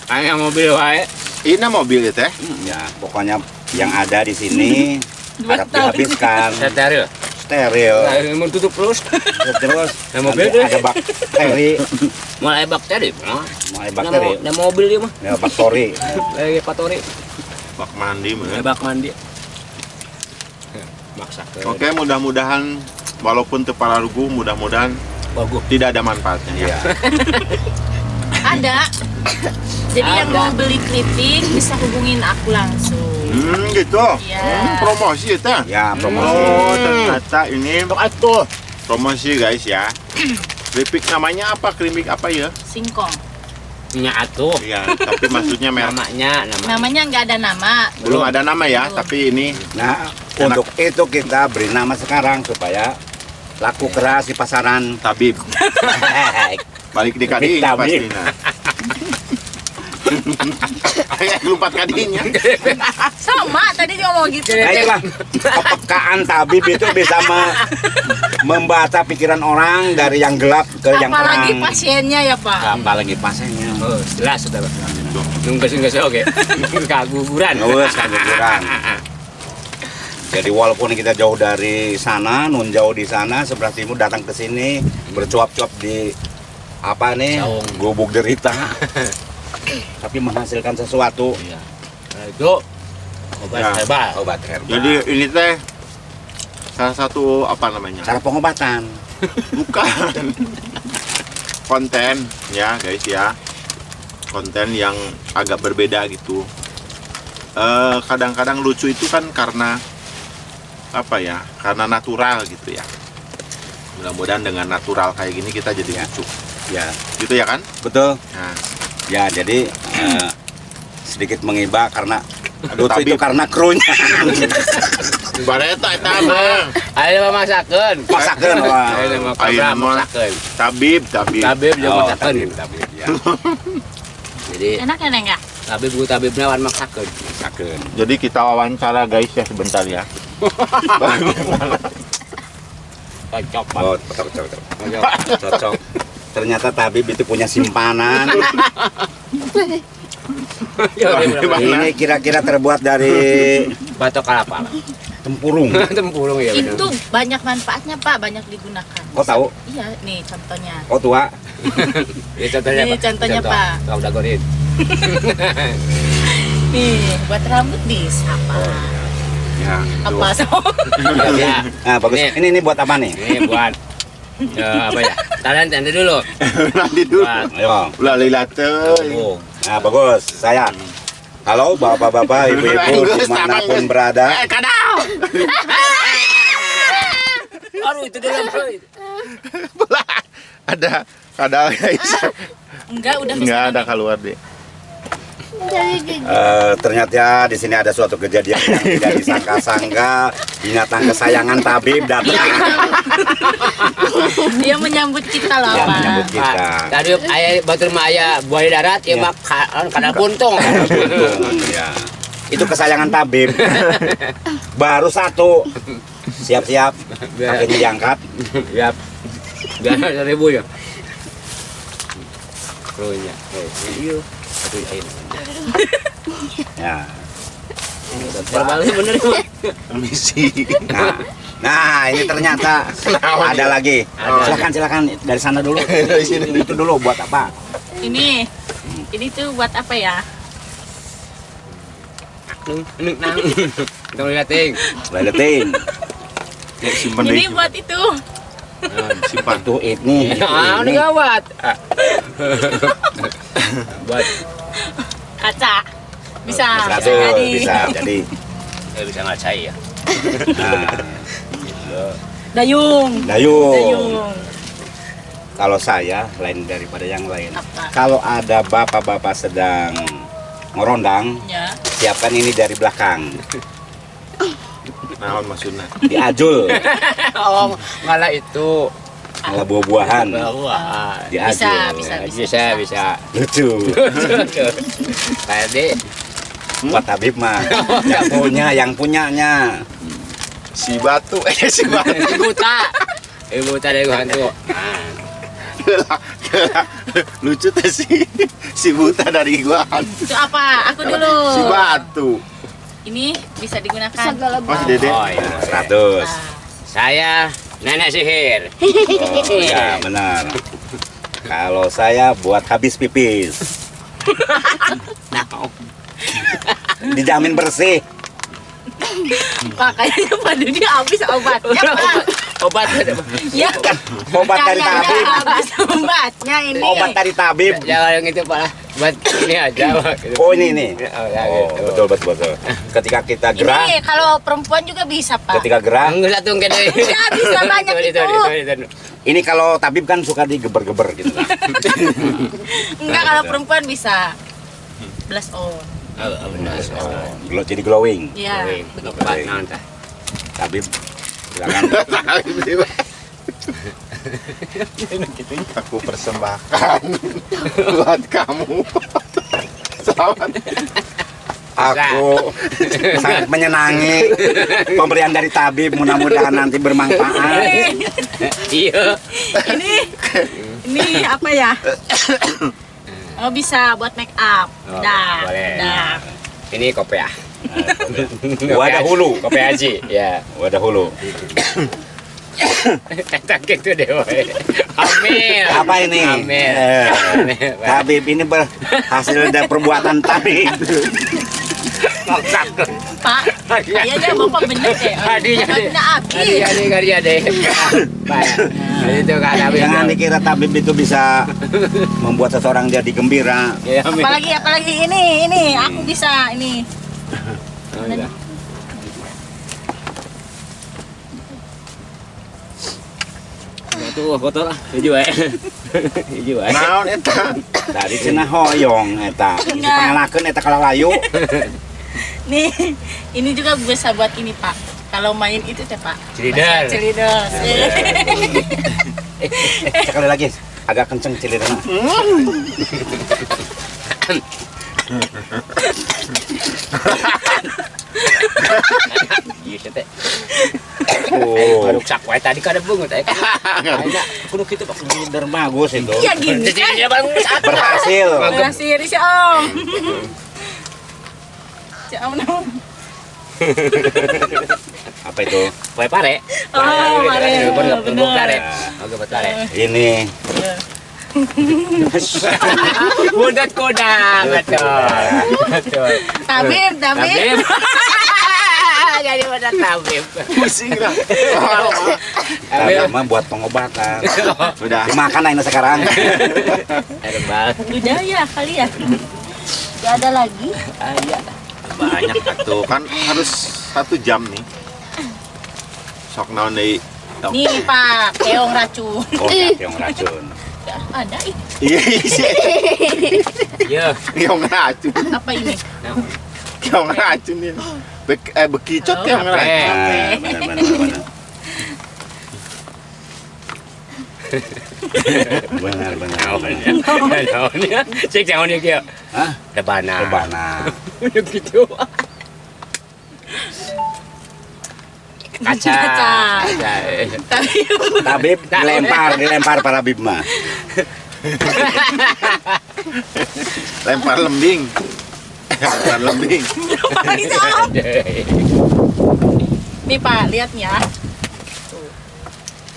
Kayak mobil wae. Ini mobil ya teh. Ya, pokoknya yang ada di sini harap dihabiskan. Steril. Steril. Mau tutup terus. Terus Nah, mobil nanti tuh. ada bakteri, Mulai bakteri. mulai bakteri, Nah, mobil dia mah. ya, bakteri. Lagi patori. Bak mandi mah. Bak mandi. Maksa. Oke, mudah-mudahan walaupun tepararugu, mudah-mudahan Bagus. tidak ada manfaatnya ya. Iya. Ada. Jadi yang Ada. mau beli keripik bisa hubungin aku langsung. Gitu. Iya. Promosi itu. Ya, promosi. Oh, ternyata ini Atuh. promosi guys ya. Keripik namanya apa? Keripik apa ya? Singkong. Nya atuh. Iya, tapi maksudnya merek. Namanya. Namanya nggak ada nama. Belum ada nama ya, tapi ini Nah, untuk itu kita beri nama sekarang supaya laku keras di pasaran. Tabib. Balik di kadinya Tabib. pastinya. Kayak lupa kadinya. Sama, tadi dia ngomong gitu. Nah, itulah kepekaan tabib itu bisa membaca pikiran orang dari yang gelap ke yang Apalagi terang. pasiennya ya, Pak. Apalagi pasiennya. Oh, jelas sudah. Nunggu oke. Kaguguran. Wes keguguran. Jadi walaupun kita jauh dari sana, nun jauh di sana, sebelah timur datang ke sini bercuap-cuap di apa nih Saung. gubuk derita, tapi menghasilkan sesuatu. Iya. Nah, itu obat Ya. herbal. Obat herbal. Jadi ini teh salah satu apa namanya? cara pengobatan. Bukan. Konten ya guys ya. Konten yang agak berbeda gitu. Kadang-kadang lucu itu kan karena apa ya? Karena natural gitu ya. Mudah-mudahan dengan natural kayak gini kita jadi lucu. Ya, Gitu ya kan? betul. Nah, Ya, jadi sedikit mengiba karena lucu tabib. itu karena krunya. bareta eta mah. Ayo masakeun. Masakeun, Wak. Ayo mah Ayo kabra mah. masakeun. Tabib. Tabib jeung Oh, masakeun. tabib, ya. Jadi Enak ya, Neng ya? tabib ku tabibna wan masakeun. Masakeun. Jadi kita wawancara guys ya sebentar ya. Cocok Oh, cocok. Cocok. Ternyata tabib itu punya simpanan. Ini kira-kira terbuat dari Batok kalapa. tempurung. Tempurung ya bener. Itu banyak manfaatnya, Pak, banyak digunakan. Kok tahu? Iya, nih contohnya. Oh, tua. Ini contohnya Ini Pak. contohnya, Contoh. Pak. Tahu dagorin. Nih, buat rambut apa? Ya. Apa so? Ya. Nah, bagus. Nih. Ini buat apa nih? Ini buat apa ya? Kalian tanda dulu. Nanti dulu. Buat Ayo. Ulah lila teuing. tabung. Nah, bagus. Saya. Halo, bapak-bapak, ibu-ibu, dimanapun berada. Kadal. Aduh itu dalam. ada guys. Enggak, udah Nggak ada kesana. keluar deh. Dari gigi. Ternyata di sini ada suatu kejadian yang tidak disangka-sangka. Binatang kesayangan tabib datang. Dia menyambut kita loh, Yang Pak. menyambut kita. Tadi ayah batur mah ayah buaya darat ya mah kadal buntung. Ya. Itu kesayangan tabib. Baru satu. Siap-siap. Kakinya diangkat. Ya. Biar 1.000 ya. Krunya. Iya. Aduh ayo. Ya. Terbalik bener mah. Misi. Nah, ini ternyata ada lagi. Silakan dari sana dulu. Itu dulu buat apa? Ini tuh buat apa ya? Nang. Tunggu liatin. Liatin. Simpen Ini deh. buat itu. Simpan. Tuh ini. Ah, ini gawat. Buat Kaca. Bisa Tuh, jadi. bisa jadi. bisa ngacai ya. Nah, Dayung. Dayung. Kalau saya lain daripada yang lain. Apa? Kalau ada bapak-bapak sedang ngerondang, Ya. siapkan ini dari belakang. Naon maksudnya? Diajul, Oh, malah itu. malah buah-buahan. Wah. Diajul. Bisa. Lucu. Tadi Buat tabib mah. Yang punya, yang punyanya. Si batu, si batu. Ibu buta dari hantu. Lucu tuh si buta dari gua. Itu apa? Aku dulu. Si batu. Ini bisa digunakan. Segala Oh, si Dede. Oh iya. 100. Saya nenek sihir. Oh ya benar. Kalau saya buat habis pipis. Dijamin bersih. Pak, kayaknya Pak Dudi habis obatnya, Pak. Obat. Ya, Obat dari kayaknya tabib. habis obatnya ini. Obat dari tabib. Jangan yang itu Pak. Buat ini aja Pak. Oh ini. Oh, ya, Oh gitu. betul. Ketika kita gerah, Ini kalau perempuan juga bisa, Pak. ketika gerah, Enggak satu gede. Ya, bisa banyak itu. ini kalau tabib kan suka digeber-geber gitu. Enggak, kalau perempuan bisa. Blast on. Jadi glowing. Iya, Wih, begitu. Pak nanti. Tabib, silakan. Aku persembahkan buat kamu. Selamat. Aku sangat menyenangi pemberian dari tabib. Mudah-mudahan nanti bermanfaat. Iya. Ini apa ya? Oh, bisa buat make up. Oh, Dah. boleh. Dah. Ini kopi ya. Wadah hulu. Kopi haji. Ya. Wadah hulu. Tak gitu deh. Amil. Apa ini? Amil. Tabib ini hasil dari perbuatan tabib. Pak, kayaknya Bapak bener deh. Hadiah deh. Bener habis. Hadiah deh. Pak. Itu kan habis. Jangan dikira tabib itu bisa membuat seseorang jadi gembira. Ya, Amil. Apalagi ini aku bisa ini. Oh, iya. Tuh kotor lah, hijau ya. Hijau ya. Naon eta? Dari cenah hoyong eta. Pangalakeun eta kalau layu. Nih, ini juga bisa buat ini, Pak. Kalau main itu teh, Pak. Celidar. Celidos. Sekali lagi agak kenceng cilirna. Iya teh. Oh, Ruksak wae tadi kada bungut aya. kudu kitu Pak cilidar bagus itu. Iya gini kan. Dia baru satu. Berhasil. Makasih si Om. Si Om no. Apa itu? Wae pare. Oh, pare. Bener. Bener. Pare. Oke, pare. Ini Budak kuda, betul. Tabib. Jadi budak tabib. Pusing lah. tabib mah buat pengobatan. Udah. Dimakan aja sekarang. Herbal. Udah ya kali ya. Gak ada lagi. Aya. Banyak atuh kan harus 1 jam nih. Sok naon deui Nih Pak, keong racun. Oh, yang racun. Ada ih. Iya sih. Iya. Keong racun. Apa ini? Keong racun ya. Bekicot keong racun. Nah, benar. Daunnya, cek daunnya kia. Hah? Rebana. Rebana. Gitu. Kaca. Tabib dilempar para bibma. Lempar lembing. Lempar lembing. Nih Pak, lihat ya. Tuh.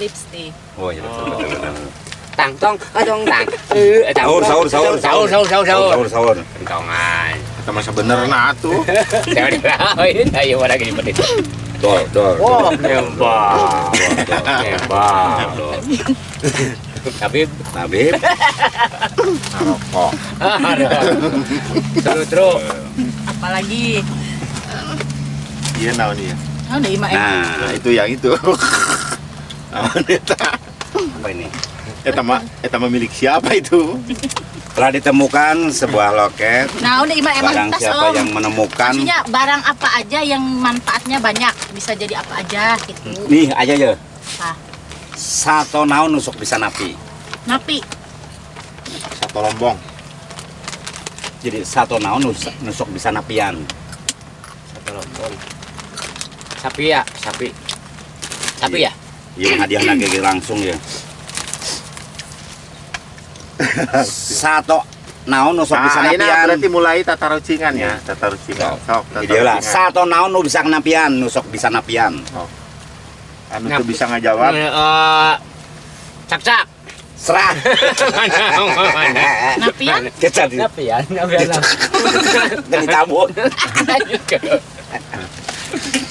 Lipstick. Oh iya betul. Tang tong, tong tang. Sahur. Kentongan. Kita masa bener nah tuh. Saya dirawain, ayo pada gini pedit. Dor. Wah, nembak. Tabib. Rokok. Terus. Apalagi? Iya naon ya. Oh, udah Ima Nah, itu yang itu. Naon eta? Apa ini? Eta mah milik siapa itu? Telah ditemukan sebuah loket. Nah, udah Ima emang Barang tas siapa Om. yang menemukan? Maksudnya barang apa aja yang manfaatnya banyak, bisa jadi apa aja gitu. Nih aja ya. Ah, Satu naon nusuk bisa napi. napi. Satu lombong. Jadi satu naon nusuk bisa napian. Satu lombong. Sapi ya. Iya hadiah lagi langsung ya. Satu naon nusuk bisa Nah, ini napian. berarti mulai tata rucingan ya, tata rucingan. Sok, tata Idealah. rucingan. Satu naon nu bisa napian, nusuk bisa napian. Anu tuh bisa ngejawab. Cak. Serah. Napian? Kecat. Napian. Dan ditabun.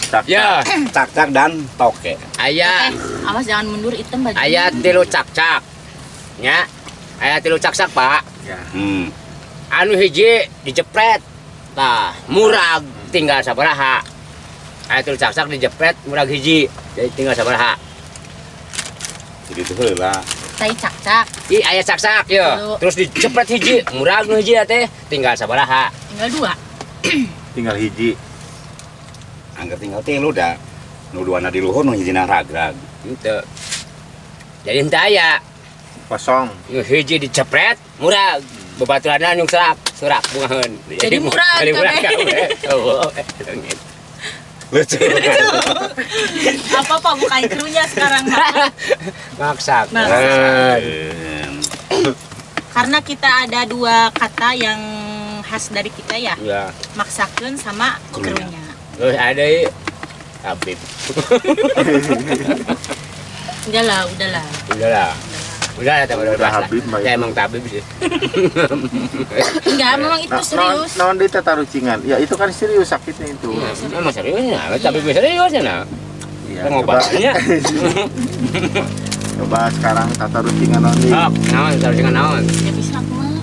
Cak, Ya, Cak dan toke. ayah. Awas jangan mundur, hitam baju. Ayah tilu cak. Nya. Ayah tilu cak Pak. ya. Anu hiji dijepret. Tah, murag tinggal sabaraha. Ayah tilu cak dijepret murag hiji. Jadi tinggal sabaraha. Jadi itu heula. Tai cak-cak, Ayah cak ya. Tilu. Terus dijepret hiji, murag nu hiji teh tinggal sabaraha. tinggal 2. Tinggal hiji. Angger tinggal tilu dah. Nu duana di luhur nu hijina ragrag. Gitu. Jadi henteu aya. Kosong. Nu hiji dijepret, murag. Bebaturanna nu serak bungaheun. Jadi murag kabeh. Oh. Lucu. Apa bukain krunya sekarang Pak? Maksak. Maksak. Karena kita ada 2 kata yang khas dari kita ya. Ya. Maksakeun sama Krunya. krunya. Terus ada Habib. Udahlah. Udah Udah Habib, Mbak. Ya emang tabib sih. Enggak, memang itu serius. Naon di tata rucingan. Ya itu kan serius sakitnya itu. Emang serius ya, tabib serius ya nah. Iya, Pengobatannya. Coba sekarang tata rucingan naon di. Naon, harus dengan naon. Ya bisa aku mah.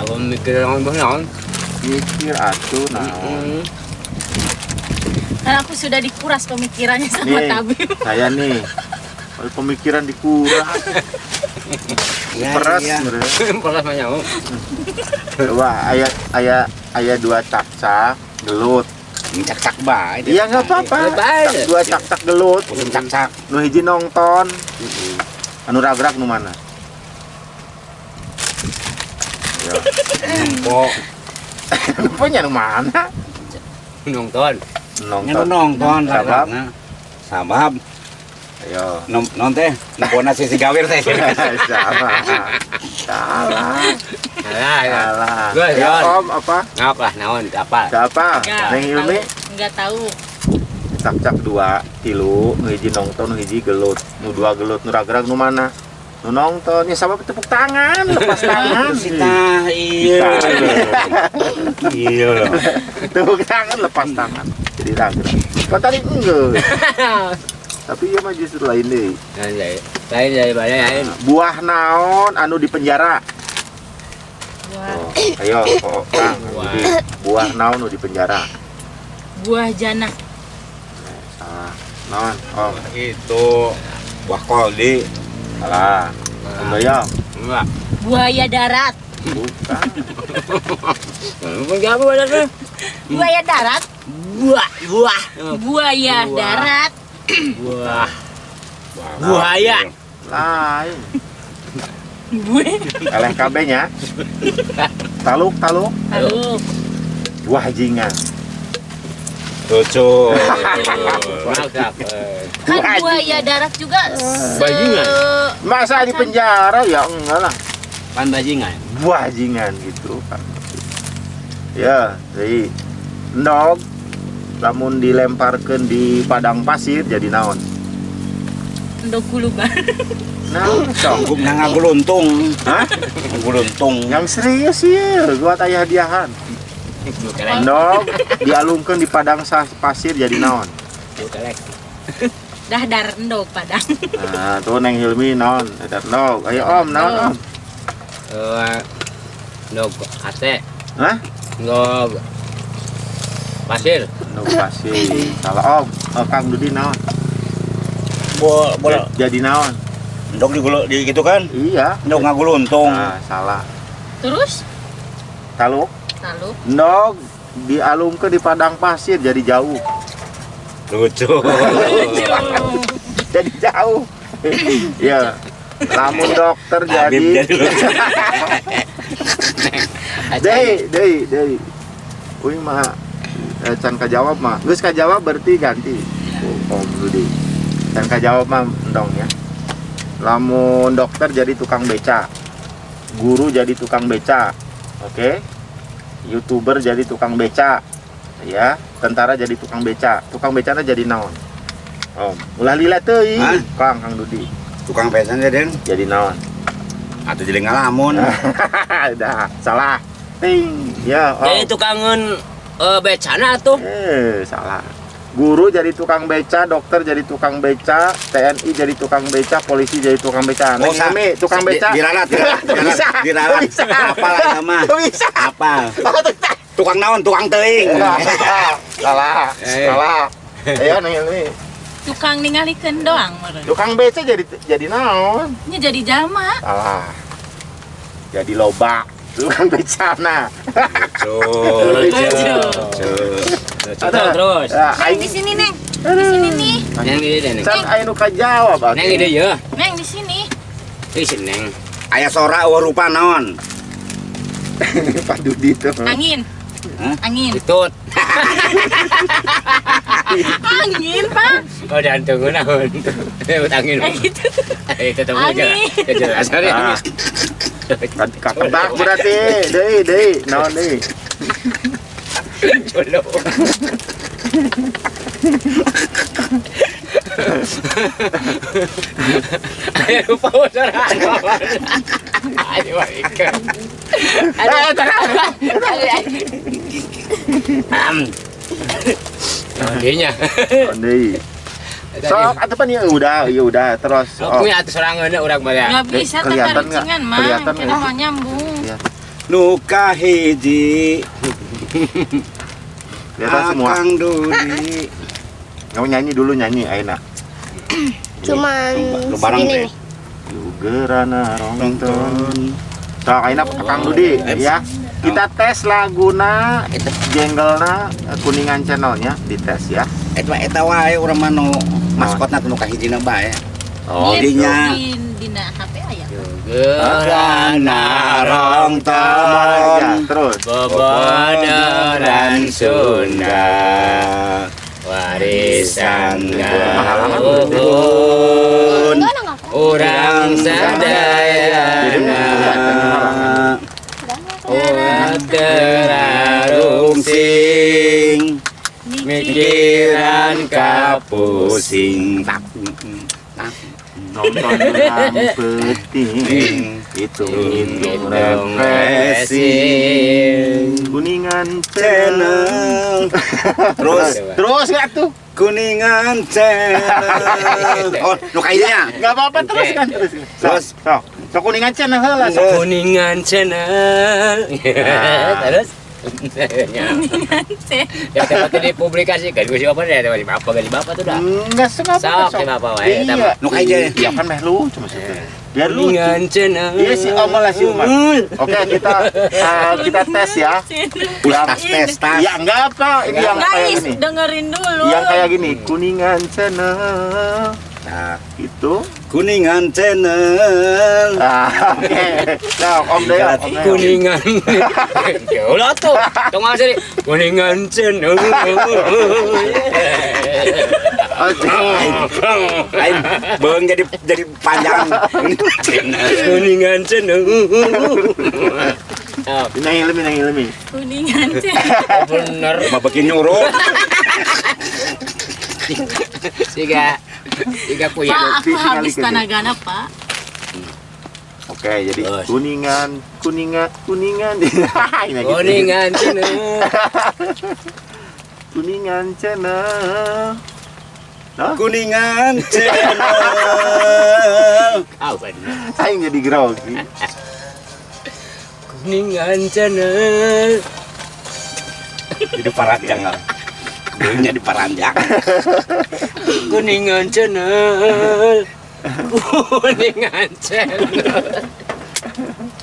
Aku mikir naon. Mikir atuh naon. Karena aku sudah dikuras pemikirannya sama Nih, tabib. saya nih. Kalau pemikiran dikuras. Peras sebenarnya. Pelas banyak. Coba ayat 2 cak gelut. Cak bae. Iya nggak apa-apa. Baik. 2 cak gelut. Usun cak. Nu hiji nongton. Anu ragrag nu mana? Ya. Kok Punya nu mana? Nonton. Nongton. nonton Sabab. Sabab. Ayo. Non teh, nempona sisi gawir teh. Salah. Salah ya. Salah. Gue, Ya Yon. Om apa? Ngap lah naon apa? Siapa? Enggak Neng Ilmi. Enggak tahu. Cak 2 tilu, nu hiji nongton, nu hiji gelut. Nu 2 gelut, nu ragrag nu mana? Nu nongton. Ya sabab tepuk tangan, lepas tangan. Sita, iya. Iya. Tepuk tangan, lepas tangan. Jadi ragrag. Kan tadi enggak. Tapi ya mah justru lain deh. Lain dari lain. Buah naon anu di penjara? Buah, Ayo, Kang. Jadi, buah naon anu di penjara? buah jana. Salah. Naon? Oh, Itu Buah koldi. Salah. Kebayang? Enggak. Buaya darat. Bukan. Enggak buah darat. Buaya darat. Buah. Buaya darat. Buah. Buaya. Lain. Buaya. Eleh KB-nya. Taluk. Halo. Buah jingan. Lucu. Mantap. Kan buaya darat juga Bajingan. Masa di penjara ya enggak lah. Pan bajingan. Buah jingan gitu kan. Ya, jadi endog lamun dilemparkeun di padang pasir jadi naon? Endog kuluban. Naon sok? Nang ngaguluntung. Hah? Ngaguluntung. Yang serius ya, gua tanya hadiahan. Endog dialungkeun di padang pasir jadi naon? Dah dar endog padang. Nah, tuh Neng Hilmi naon? Ada endog. Ayo Om, naon Om? Ndog ate. Hah? Ndog pasir. Endog pasir. Salah Om. Kang Dudi naon? Bola Jadi naon? ndog di gitu kan? Iya. Ndog ngaguluntung. Nah, salah. Terus Taluk. lalu Endog dialungkeun di padang pasir jadi jauh. Lucu. Jadi jauh. Ya. Lamun dokter Habib jadi. jadi lucu. Deui. Uing mah can kajawab mah. Geus kajawab berarti ganti. Om Rudi. Can kajawab mah endong ya. Lamun dokter jadi tukang beca. Guru jadi tukang beca. Oke. YouTuber jadi tukang beca. Ya, tentara jadi tukang beca. Tukang becana jadi naon? Om, ulah lila teuing. Hah? Kang Dudi. Tukang pesan ya Den. Jadi naon? Atau jadi ngalamun. Dah, salah. Ting. Ya, Jadi Om. tukangun becana tuh. Salah. Guru jadi tukang beca, dokter jadi tukang beca, TNI jadi tukang beca, polisi jadi tukang beca. Neng sa- Hilmi, tukang beca. Diralat. Bisa. Bisa. Apa lah nama? Bisa. Apa? Tukang naon, tukang teuing. Salah. Salah. Ayo Neng Hilmi. tukang ningalikeun doang meureun. Tukang beca jadi naon? Nya jadi jalma. Salah. Jadi loba. Tukang becana. Lucu. Terus. Neng di sini, Neng. Di sini nih. Neng di dia Neng. Can aya nu kajawab atuh. Neng di dia ya. Neng di sini. Ih si Neng. Aya sora eueuh rupa naon? Pak Dudi tuh. Angin. Hah? Angin. Ditut. Angin, Pak. Oh dan tunggu naon. Angin. Gitu. Itu tahu aja. Angin. Jelas hari Ah. angin. Kakebak berarti. Deui, naon deui? Colo. Ayo lupa suara. Ayo ikan. Kayaknya. Deui. Sok atuh pan ieu udah terus. Aku ya atas sorangan urang mah. Nggak bisa Kelihatan nggak? terkarucingan, Mang. Kelihatan Kita nggak? mau nyambung. Ya, Nu kahiji kelihatan semua. Akang Dudi. Kamu nyanyi ayeuna. Cuman Lu bareng segini teh. nih. Yugerana rongton. Nonton. Sok ayeuna Kang Dudi ya. Kita tes laguna jenggelna Kuningan channelnya dites ya. Eta wae urang mah nu maskotna nu kahijina bae. Oh, Lihat dinya. di dina HP aya. Gerana Rongton. Ya, terus. Bebeneran Sunda warisan gawun urang sadayana urat terarungsing mikiran kapusing Nonton yang penting itu refreshing Kuningan channel. Terus nggak tuh? Kuningan channel. Oh, nu kayaknya. Nggak apa-apa terus kan terus. Sok Kuningan channel heula sok. Kuningan channel. Terus Kuningan cenah. Ya tempat itu dipublikasikan gue siapa deh tempat bapak tuh dah. Enggak sengaja. Sok siapa wae. Iya. Nu aja. Iya kan meh lucu maksudnya. Biar lucu. Kuningan cenah. Iya si Omel lah si Umar. Oke kita tes ya. tes. Ya enggak apa. Ini yang kayak Guys, gini. dengerin dulu. Yang kayak gini. Kuningan channel. Nah, Itu. Kuningan channel. Nah, oke. Nah, Om Deo. Om Deo. Kuningan. Ya ulah tuh. Tong asli Kuningan cenah. Lain beung jadi panjang. Kuningan cenah. Ilmi. Kuningan cenah. Bener. Mah bikin nyuruh. Tiga kuya. Pak, aku Tinggal habis dikit. tenagana, Pak. Oke, jadi Bos. kuningan. Ini gitu. Kuningan cenah. Kuningan channel. Nah, Kuningan channel. Ah bener. aing jadi grogi. Kuningan cenah. Jadi paranjang. Beungnya di paranjang. Kuningan cenah. Kuningan cenah.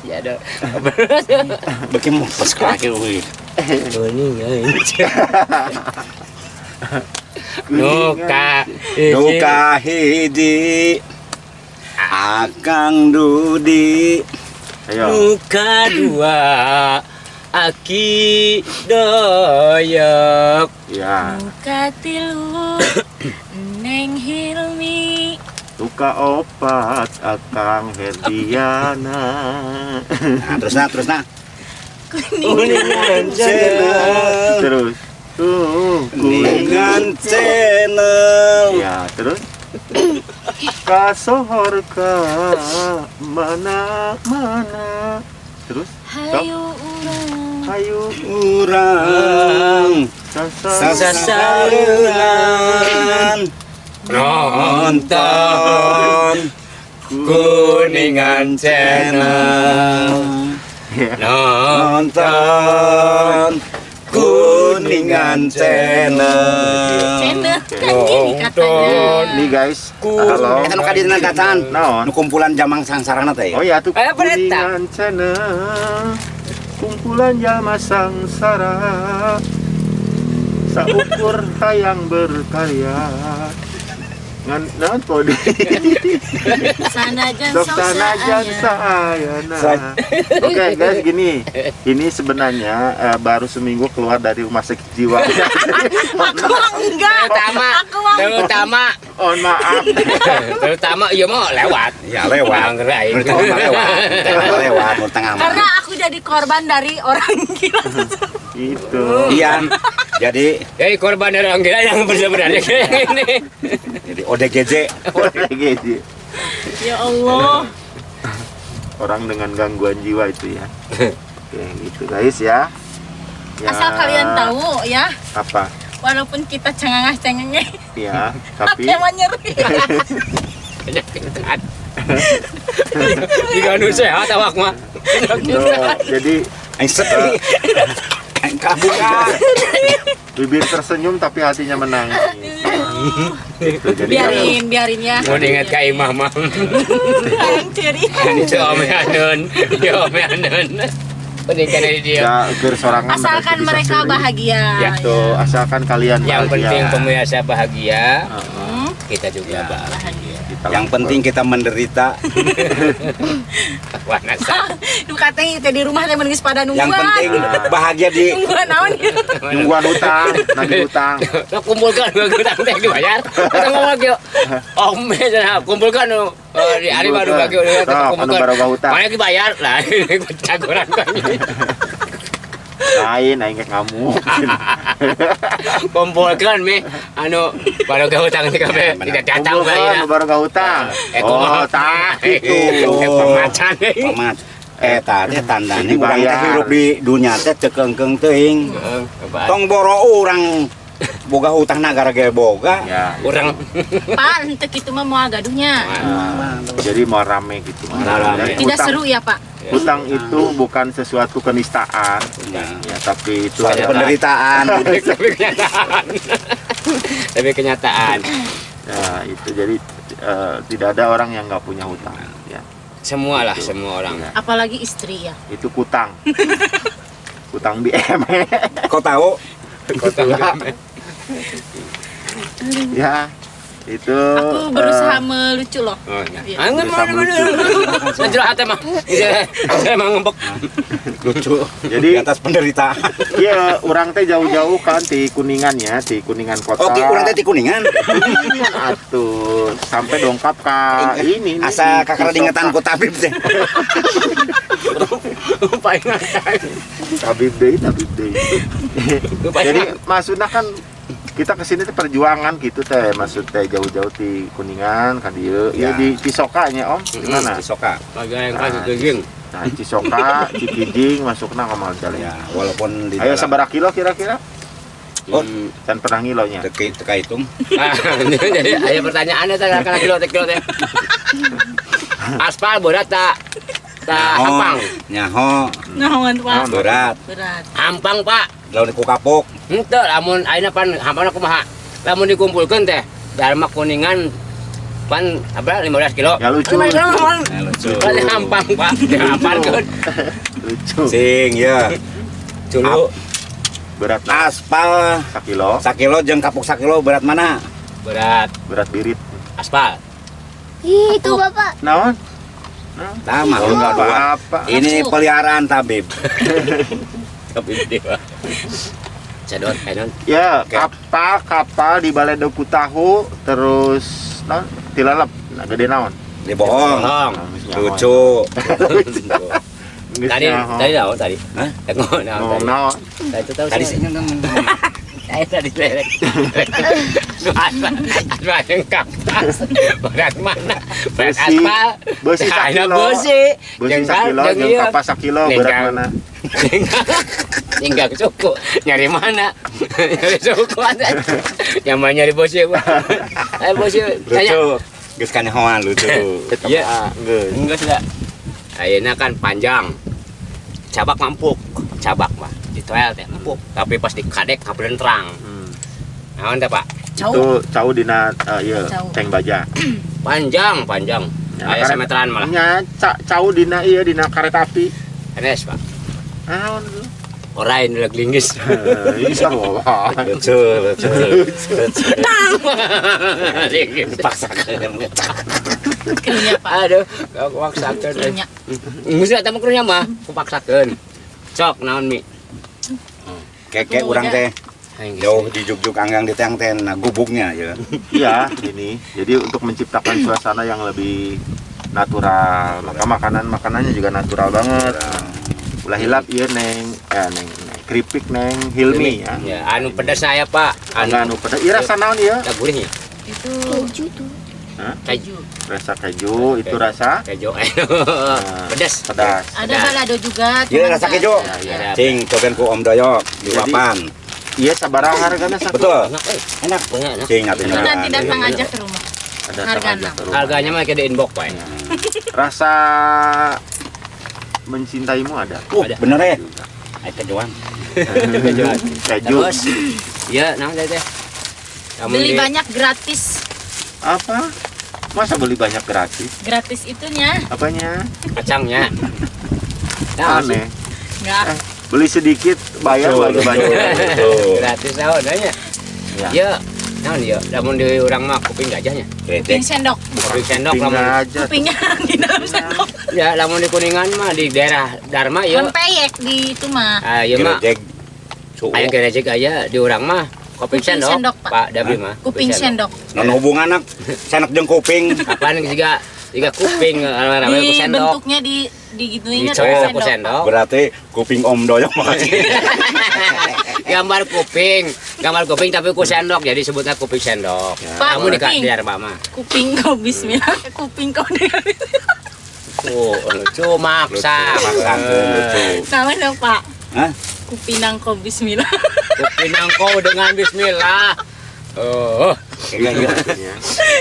Ya ada. Bikin mumpes kaki euy. Kuningan cenah. Nuka Nuka hiji Akang Dudi. Ayo. Nuka dua Aki doyok. Ya. Muka tilu Neng Hilmi. Luka opat Akang Herdiana. Nah, terus nah. Kuningan Channel. Terus. Kuningan channel. Ya, terus. Kasohor ka mana. Terus. Hayu urang. Ayo Urang sasa. sasareungan nonton Kuningan channel. Nonton Kuningan channel. Cenah kan gini katanya. Nih guys. Halo. Eta nu kadina datan. Naon? Nu kumpulan jamang sangsarana teh. Oh ya tuh Eh, pendeta. Kuningan channel. Kumpulan jama sangsara. Saukur hayang berkarya. Ngan kode. Sanajan Sok sanajan saayana. Oke guys, gini. Ini sebenarnya baru seminggu keluar dari rumah sakit jiwa. Aku mah enggak. Aku mah Terutama Oh maaf. terutama iya mau lewat. Ya lewat. Ngerain. Berarti lewat mun tengah mah. karena aku jadi korban dari orang gila. Itu. Iya. Jadi Jadi korban dari orang gila yang sebenarnya kayak ini. jadi ODGJ. Gitu. Ya Allah. Orang dengan gangguan jiwa itu ya. Oke, gitu guys ya. Asal kalian tahu ya, Apa? walaupun kita cengengah-cengengeh, Ya, tapi hati mah nyeri. Jika nu sehat awak mah. Tuh, jadi Aing sedih. Aing kabuka. bibir tersenyum tapi hatinya menangis. Gitu, jadi biarin ya. Mau ingat ka imah mah. Yang ciri. Itu omeaneun. Ya omeaneun. Pendidikan dari dia. ya bersorangan Asalkan bisa mereka sering. bahagia. Ya. Tuh, asalkan kalian Yang bahagia. penting pemirsa bahagia, Heeh. kita juga bahagia. Kita Yang lakukan. penting kita menderita. Wanasa. Nu katanya teh di rumah teh mending pada nungguan. Yang penting bahagia di Nungguan naon ya? nungguan utang, nagih utang. Nah, kumpulkan utang teh dibayar. Kita ngomong lagi. Om cenah kumpulkan di hari baru bagi udah Sok, anu kumpulkan. baroga hutang. Mana dibayar lah ini cagoran kami. Lain aing ngamuk. Kumpulkan mi anu baru hutang teh kabeh tidak datang Kumpulkan bae. baroga hutang. Oh, tak gitu. Pemacan. pamat. Eta teh tandanya Dibayar. urang teh hirup di dunia teh teu keungkeung teuing. Tong boro urang boga hutang nagara ge boga. Ya. Urang Pak, ente kitu mah moal gaduhnya. Jadi mau rame gitu. Rame. Jadi Tidak utang- seru ya, Pak? hutang itu bukan sesuatu kenistaan, Ya. ya, tapi itu Suatu adalah penderitaan. Tapi kenyataan. Tapi kenyataan. ya, itu jadi tidak ada orang yang nggak punya hutang, ya. Semua lah, semua orang. Apalagi istri ya. Itu kutang, kutang BM, Kau tahu? Kota ya. Itu Aku berusaha melucu loh. Oh, ya. Iya. Angin Berusaha mana melucu. Najrah hati mah. Saya emang ngempek. Lucu. Jadi Di atas penderitaan. iya, orang teh jauh-jauh kan di Kuningan ya, di Kuningan kota. Oke, kurang teh di Kuningan. Atuh, sampai dongkap ke ini nih, Asa di kakak ingetan ku tabib teh. Paling ngakak. Tabib deui. Jadi maksudnya kan kita kesini tuh perjuangan gitu teh, maksud teh jauh-jauh di Kuningan kan dieu. Ya. Ya di Cisokanya Om, di mana? Cisoka. Bagian yang kasih keging. Nah, Cisoka, Cikijing masukna ke Mal Jalan. Ya, walaupun di Ayo sabaraha kilo kira-kira? Oh. Can pernah ngilonya. teka hitung. Jadi ada pertanyaannya tadi karena kilo teh. Aspal berat tak? Tak hampang. Nyaho, Naon Pak? berat. Berat. Hampang Pak. Lawan ku kapuk. Henteu lamun ayeuna pan hampangna kumaha? Lamun dikumpulkeun teh Dharma Kuningan pan apa 15 kilo. Ya lucu. 15 kilo mohon. Lucu. Kan hampang Pak. Dihamparkeun. Lucu. Sing ya. Dulu Berat Aspal sakilo, sakilo jeung kapuk sakilo berat mana? berat berat birit. aspal. Ih, itu Bapak. Naon? Tah mah Oh, enggak dua. apa? Ini peliharaan tabib. Tapi dia. Cadot enon. Ya, Oke. kapal di Balai Doku Tahu terus naon? Tilalap. Nah, gede naon? Dia bohong. Bohong. Lucu. Geus Tadi nyaho. naon tadi? Hah? Ngomong Ngomong naon naon? tadi? Tadi itu tahu Tadi sih. sih Saya tadi lerek. Aspal yang kapas. Berat mana? Berat Besi. aspal. Besi Aina sakilo. besi. Besi sakilo, jeung kapas sakilo berat mana? Tinggal suku. Nyari mana? Nyari suku ada. Yang mana nyari besi? Ayo besi. Tanya. lucu. Geus kanyahoan lucu. Iya. Geus. Enggak sudah. Ayeuna kan panjang. Cabak mampuk. Cabak mah. Di toel teh empuk. Tapi pas di kadek kabelen terang. Naon teh Pak? Itu cau dina ieu Cau. tank baja. Panjang. Aya semeteran malah. Nya cau dina ieu dina kereta api. Enes Pak. Naon? Orain udah linggis. Bisa bawa. Lucu. Linggis. Paksakeun. Kerunya Pak. Aduh, kau paksakeun. Kerunya. Mesti temu kerunya mah, kupaksakeun. Cok naon mi? Keke urang teh jauh di juk-juk anggang di tiang teh nah gubuknya ya. Iya, ini. Jadi untuk menciptakan suasana yang lebih natural. Maka makanannya juga natural banget. Ulah hilap ieu neng keripik neng Hilmi ya. Ya, anu pedas saya Pak. Anu pedas. Ieu rasa naon ieu? Ada gurihnya. Itu Keju tuh. Keju. Rasa keju, itu rasa Keju. Pedas. pedas. ada balado juga. Iya cuman rasa nggak- keju. Ya, ya. Cing coben ku Om Doyok di Jadi- papan. Iya, sabaraha hargana satu? Betul. Enak, enak banget. Enak. Cing atuh Itu nanti nyoba. datang aja ke rumah. Ada Harga sama aja enam. ke rumah. Harganya mah kayak di inbox Pak. Rasa mencintaimu ada. Ada. Bener ya? Ayo kejuan. Kejuan. Keju. Terus, iya, nah teh. Kamu Beli di- banyak gratis. Apa? Masa beli banyak gratis? Gratis itunya. Apanya? kacangnya. Nah, Aneh. Enggak. Beli sedikit, bayar Betul, banyak. betul. gratis naon nanya. Ya. Ya, naon ya, lamun di urang mah kuping gajahnya. Kuping Kretek. sendok. Kuping sendok Kuping lamun. aja. Kupingnya di dalam sendok. Ya, lamun di Kuningan mah di daerah Dharma ya. Kan peyek di itu mah. Ah, ya mah. Gerejek. Suuk. Aya gereja aja di urang mah kuping Kuping sendok. sendok, Pak. Pak Dabi mah. Kuping sendok. Non hubungan anak sanak jeung kuping. Apaan juga kuping namanya ku Di sendok. bentuknya digituinnya Dicowok ku sendok. Berarti kuping Om Doyok makasih. Gambar kuping tapi ku sendok jadi sebutnya kuping sendok. Pak, Kamu di kuping. Dharma mah. Kuping kau bismillah. Kuping kau dengan Oh, lucu maksa. Maksakeun lucu. namanya Pak. Hah? Kupinang kau bismillah. Kuping kau dengan bismillah. Oh, Iya iya. Ya.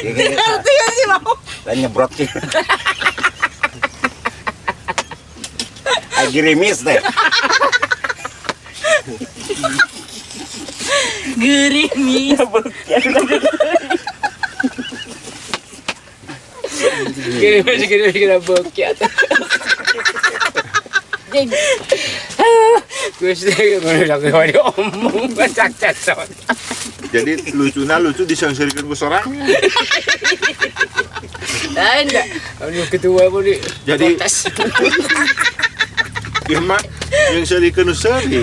Ngerti ya sih mau. Dan nyebrot sih. Gerimis teh. Gerimis. Kira bokeh. Gue sih lagi omong cacat. Jadi lucu disengsirkan ku sorang. Enggak. Anu ketua pun di. Jadi Irma yang serikeun seri.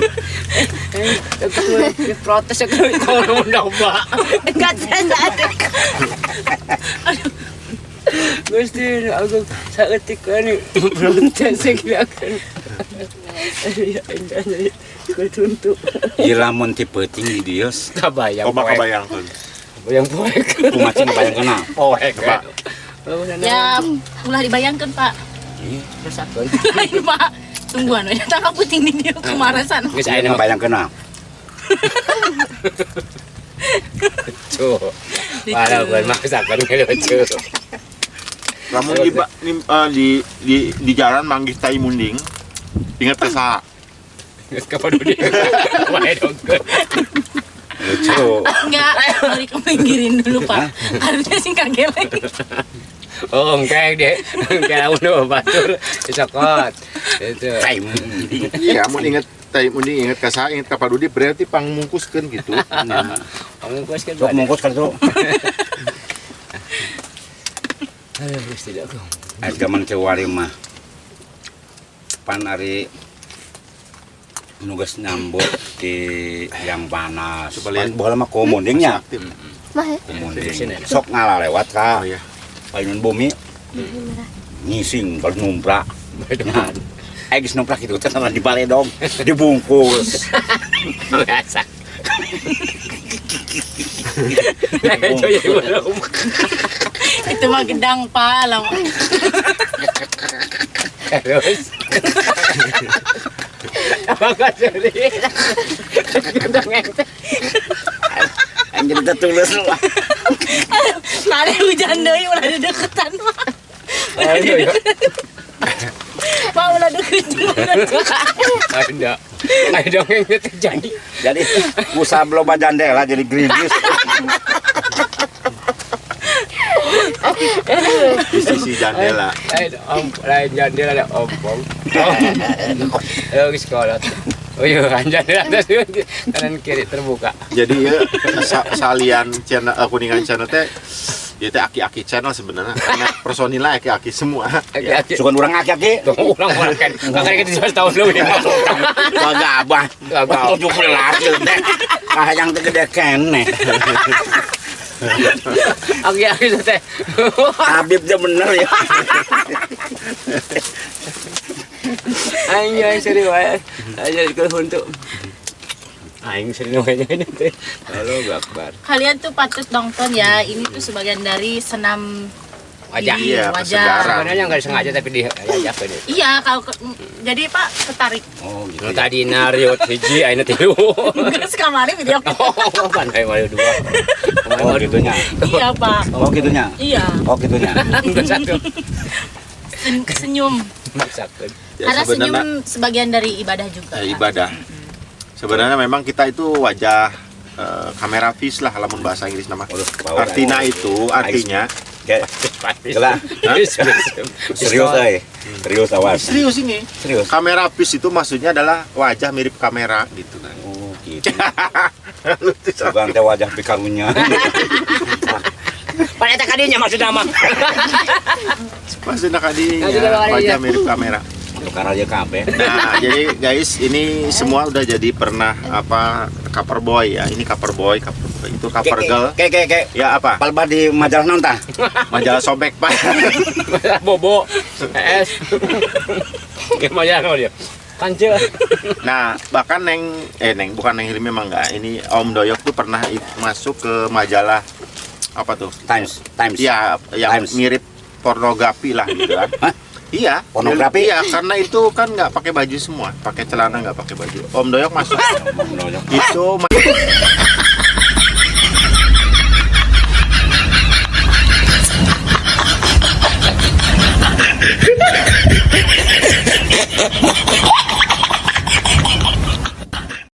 Ketua protes kalau undang Mbak. Enggak ada. Gusti aku saeutik kan protes silakan. Ya enggak jadi kutuntuk. Lamun ti peuting di dieu. Kabayang. Coba kebayangkan. Yang poek. Kumacing bayangkeuna. Poek. Pak. Ya, ulah dibayangkan, Pak. Rasakeun. Ayo, Pak. Tungguan ya, tangkap puting di dia kemarin sana. Geus Ayeuna aya bayangkeuna. lucu. Parah buat masakan lucu. Lamun di jalan manggih tai munding. Ingat ke saha? Kapan dia? Wae dong. Lucu. Enggak, mari ke pinggirin dulu, Pak. Harusnya sih kageleng. Oh, engkek deh. Engkek udah batur disokot. Itu. Time. Iya, mun ingat tai munding ingat ke saha, ingat ka Padudi berarti pangmungkuskeun gitu. Kamu kuas kan? Sok mungkus kan tuh. Aduh, Gusti aku. Zaman kewari mah. Pan ari nugas nyambut di yang panas. Coba lihat. Bola mah komundingnya. Aktif. Mah, Komunding. Sok ngalah lewat ka. Oh iya. Payun bumi ngising kalau numprak. Geus numprak itu teh di baledong, dibungkus. Biasa. Itu ya belum. Itu mah gedang, Pak. Terus. Apa jadi? Gedang ente. Anjir teh tulus lu. Tadi hujan deui ulah deketan, Pak. Ayo ya. Pak ulah deket. Ada. Ayo dong yang terjadi. Jadi usaha loba jandela jadi gerimis. Di sisi jendela. Lain jandela ada ompong. Ayo ke sekolah. Oh iya, jandela atas kanan kiri terbuka. Jadi ya salian channel kuningan channel teh ya teh aki-aki channel sebenarnya. Karena personilnya aki-aki semua. Aki-aki. Sukan urang aki-aki. Tuh, ulang kan. Kakak kita 17 tahun lebih. Kagak abah. Kagak. 70 teh. Ah yang teh gede keneh. Aki-aki teh. Habib dia bener ya. Aing serius wae. Aja kalau untuk aing serius wae ini teh. Halo Akbar. Kalian tuh patut nonton ya. Ini tuh sebagian dari senam Wajah. Iya, wajah. kesegaran. Sebenarnya enggak sengaja tapi diajakeun. Iya, kalau jadi Pak tertarik. Oh gitu. Nu tadi nariot hiji ayeuna 3. Enggak sekamari video. Oh, pandai mah 2. Oh gitunya. Iya, Pak. Oh gitunya. Iya. Oh gitunya. Satu. Senyum. Masakeun. Ya, Karena senyum sebenarnya sebagian dari ibadah juga. ibadah. Sebenarnya memang kita itu wajah kamera fish lah lamun bahasa Inggris nama. Artinya itu artinya Gelah. Serius euy. Serius awas. serius ini. Serius. Kamera fish itu maksudnya adalah wajah mirip kamera gitu kan. Oh gitu. Bukan teh wajah pikarunya. Pada eta kadinya maksud nama. Maksudnya kadinya Maksudnya kadinya. wajah mirip kamera. Tukar aja kabeh. Nah, jadi guys, ini semua udah jadi pernah apa cover boy ya. Ini cover boy, itu cover girl. Kayak Ya apa? palbah di majalah naon tah? Majalah sobek, Pak. Bobo. Es. Gimana dia? Kancil. Nah, bahkan bukan Neng Hilmi memang enggak. Ini Om Doyok tuh pernah masuk ke majalah apa tuh? Times. Iya, yang Times. mirip pornografi lah gitu kan. Hah? Iya, Pornografi? Iya, karena itu kan nggak pakai baju semua, pakai celana nggak pakai baju. Om Doyok masuk. Om Doyok. Itu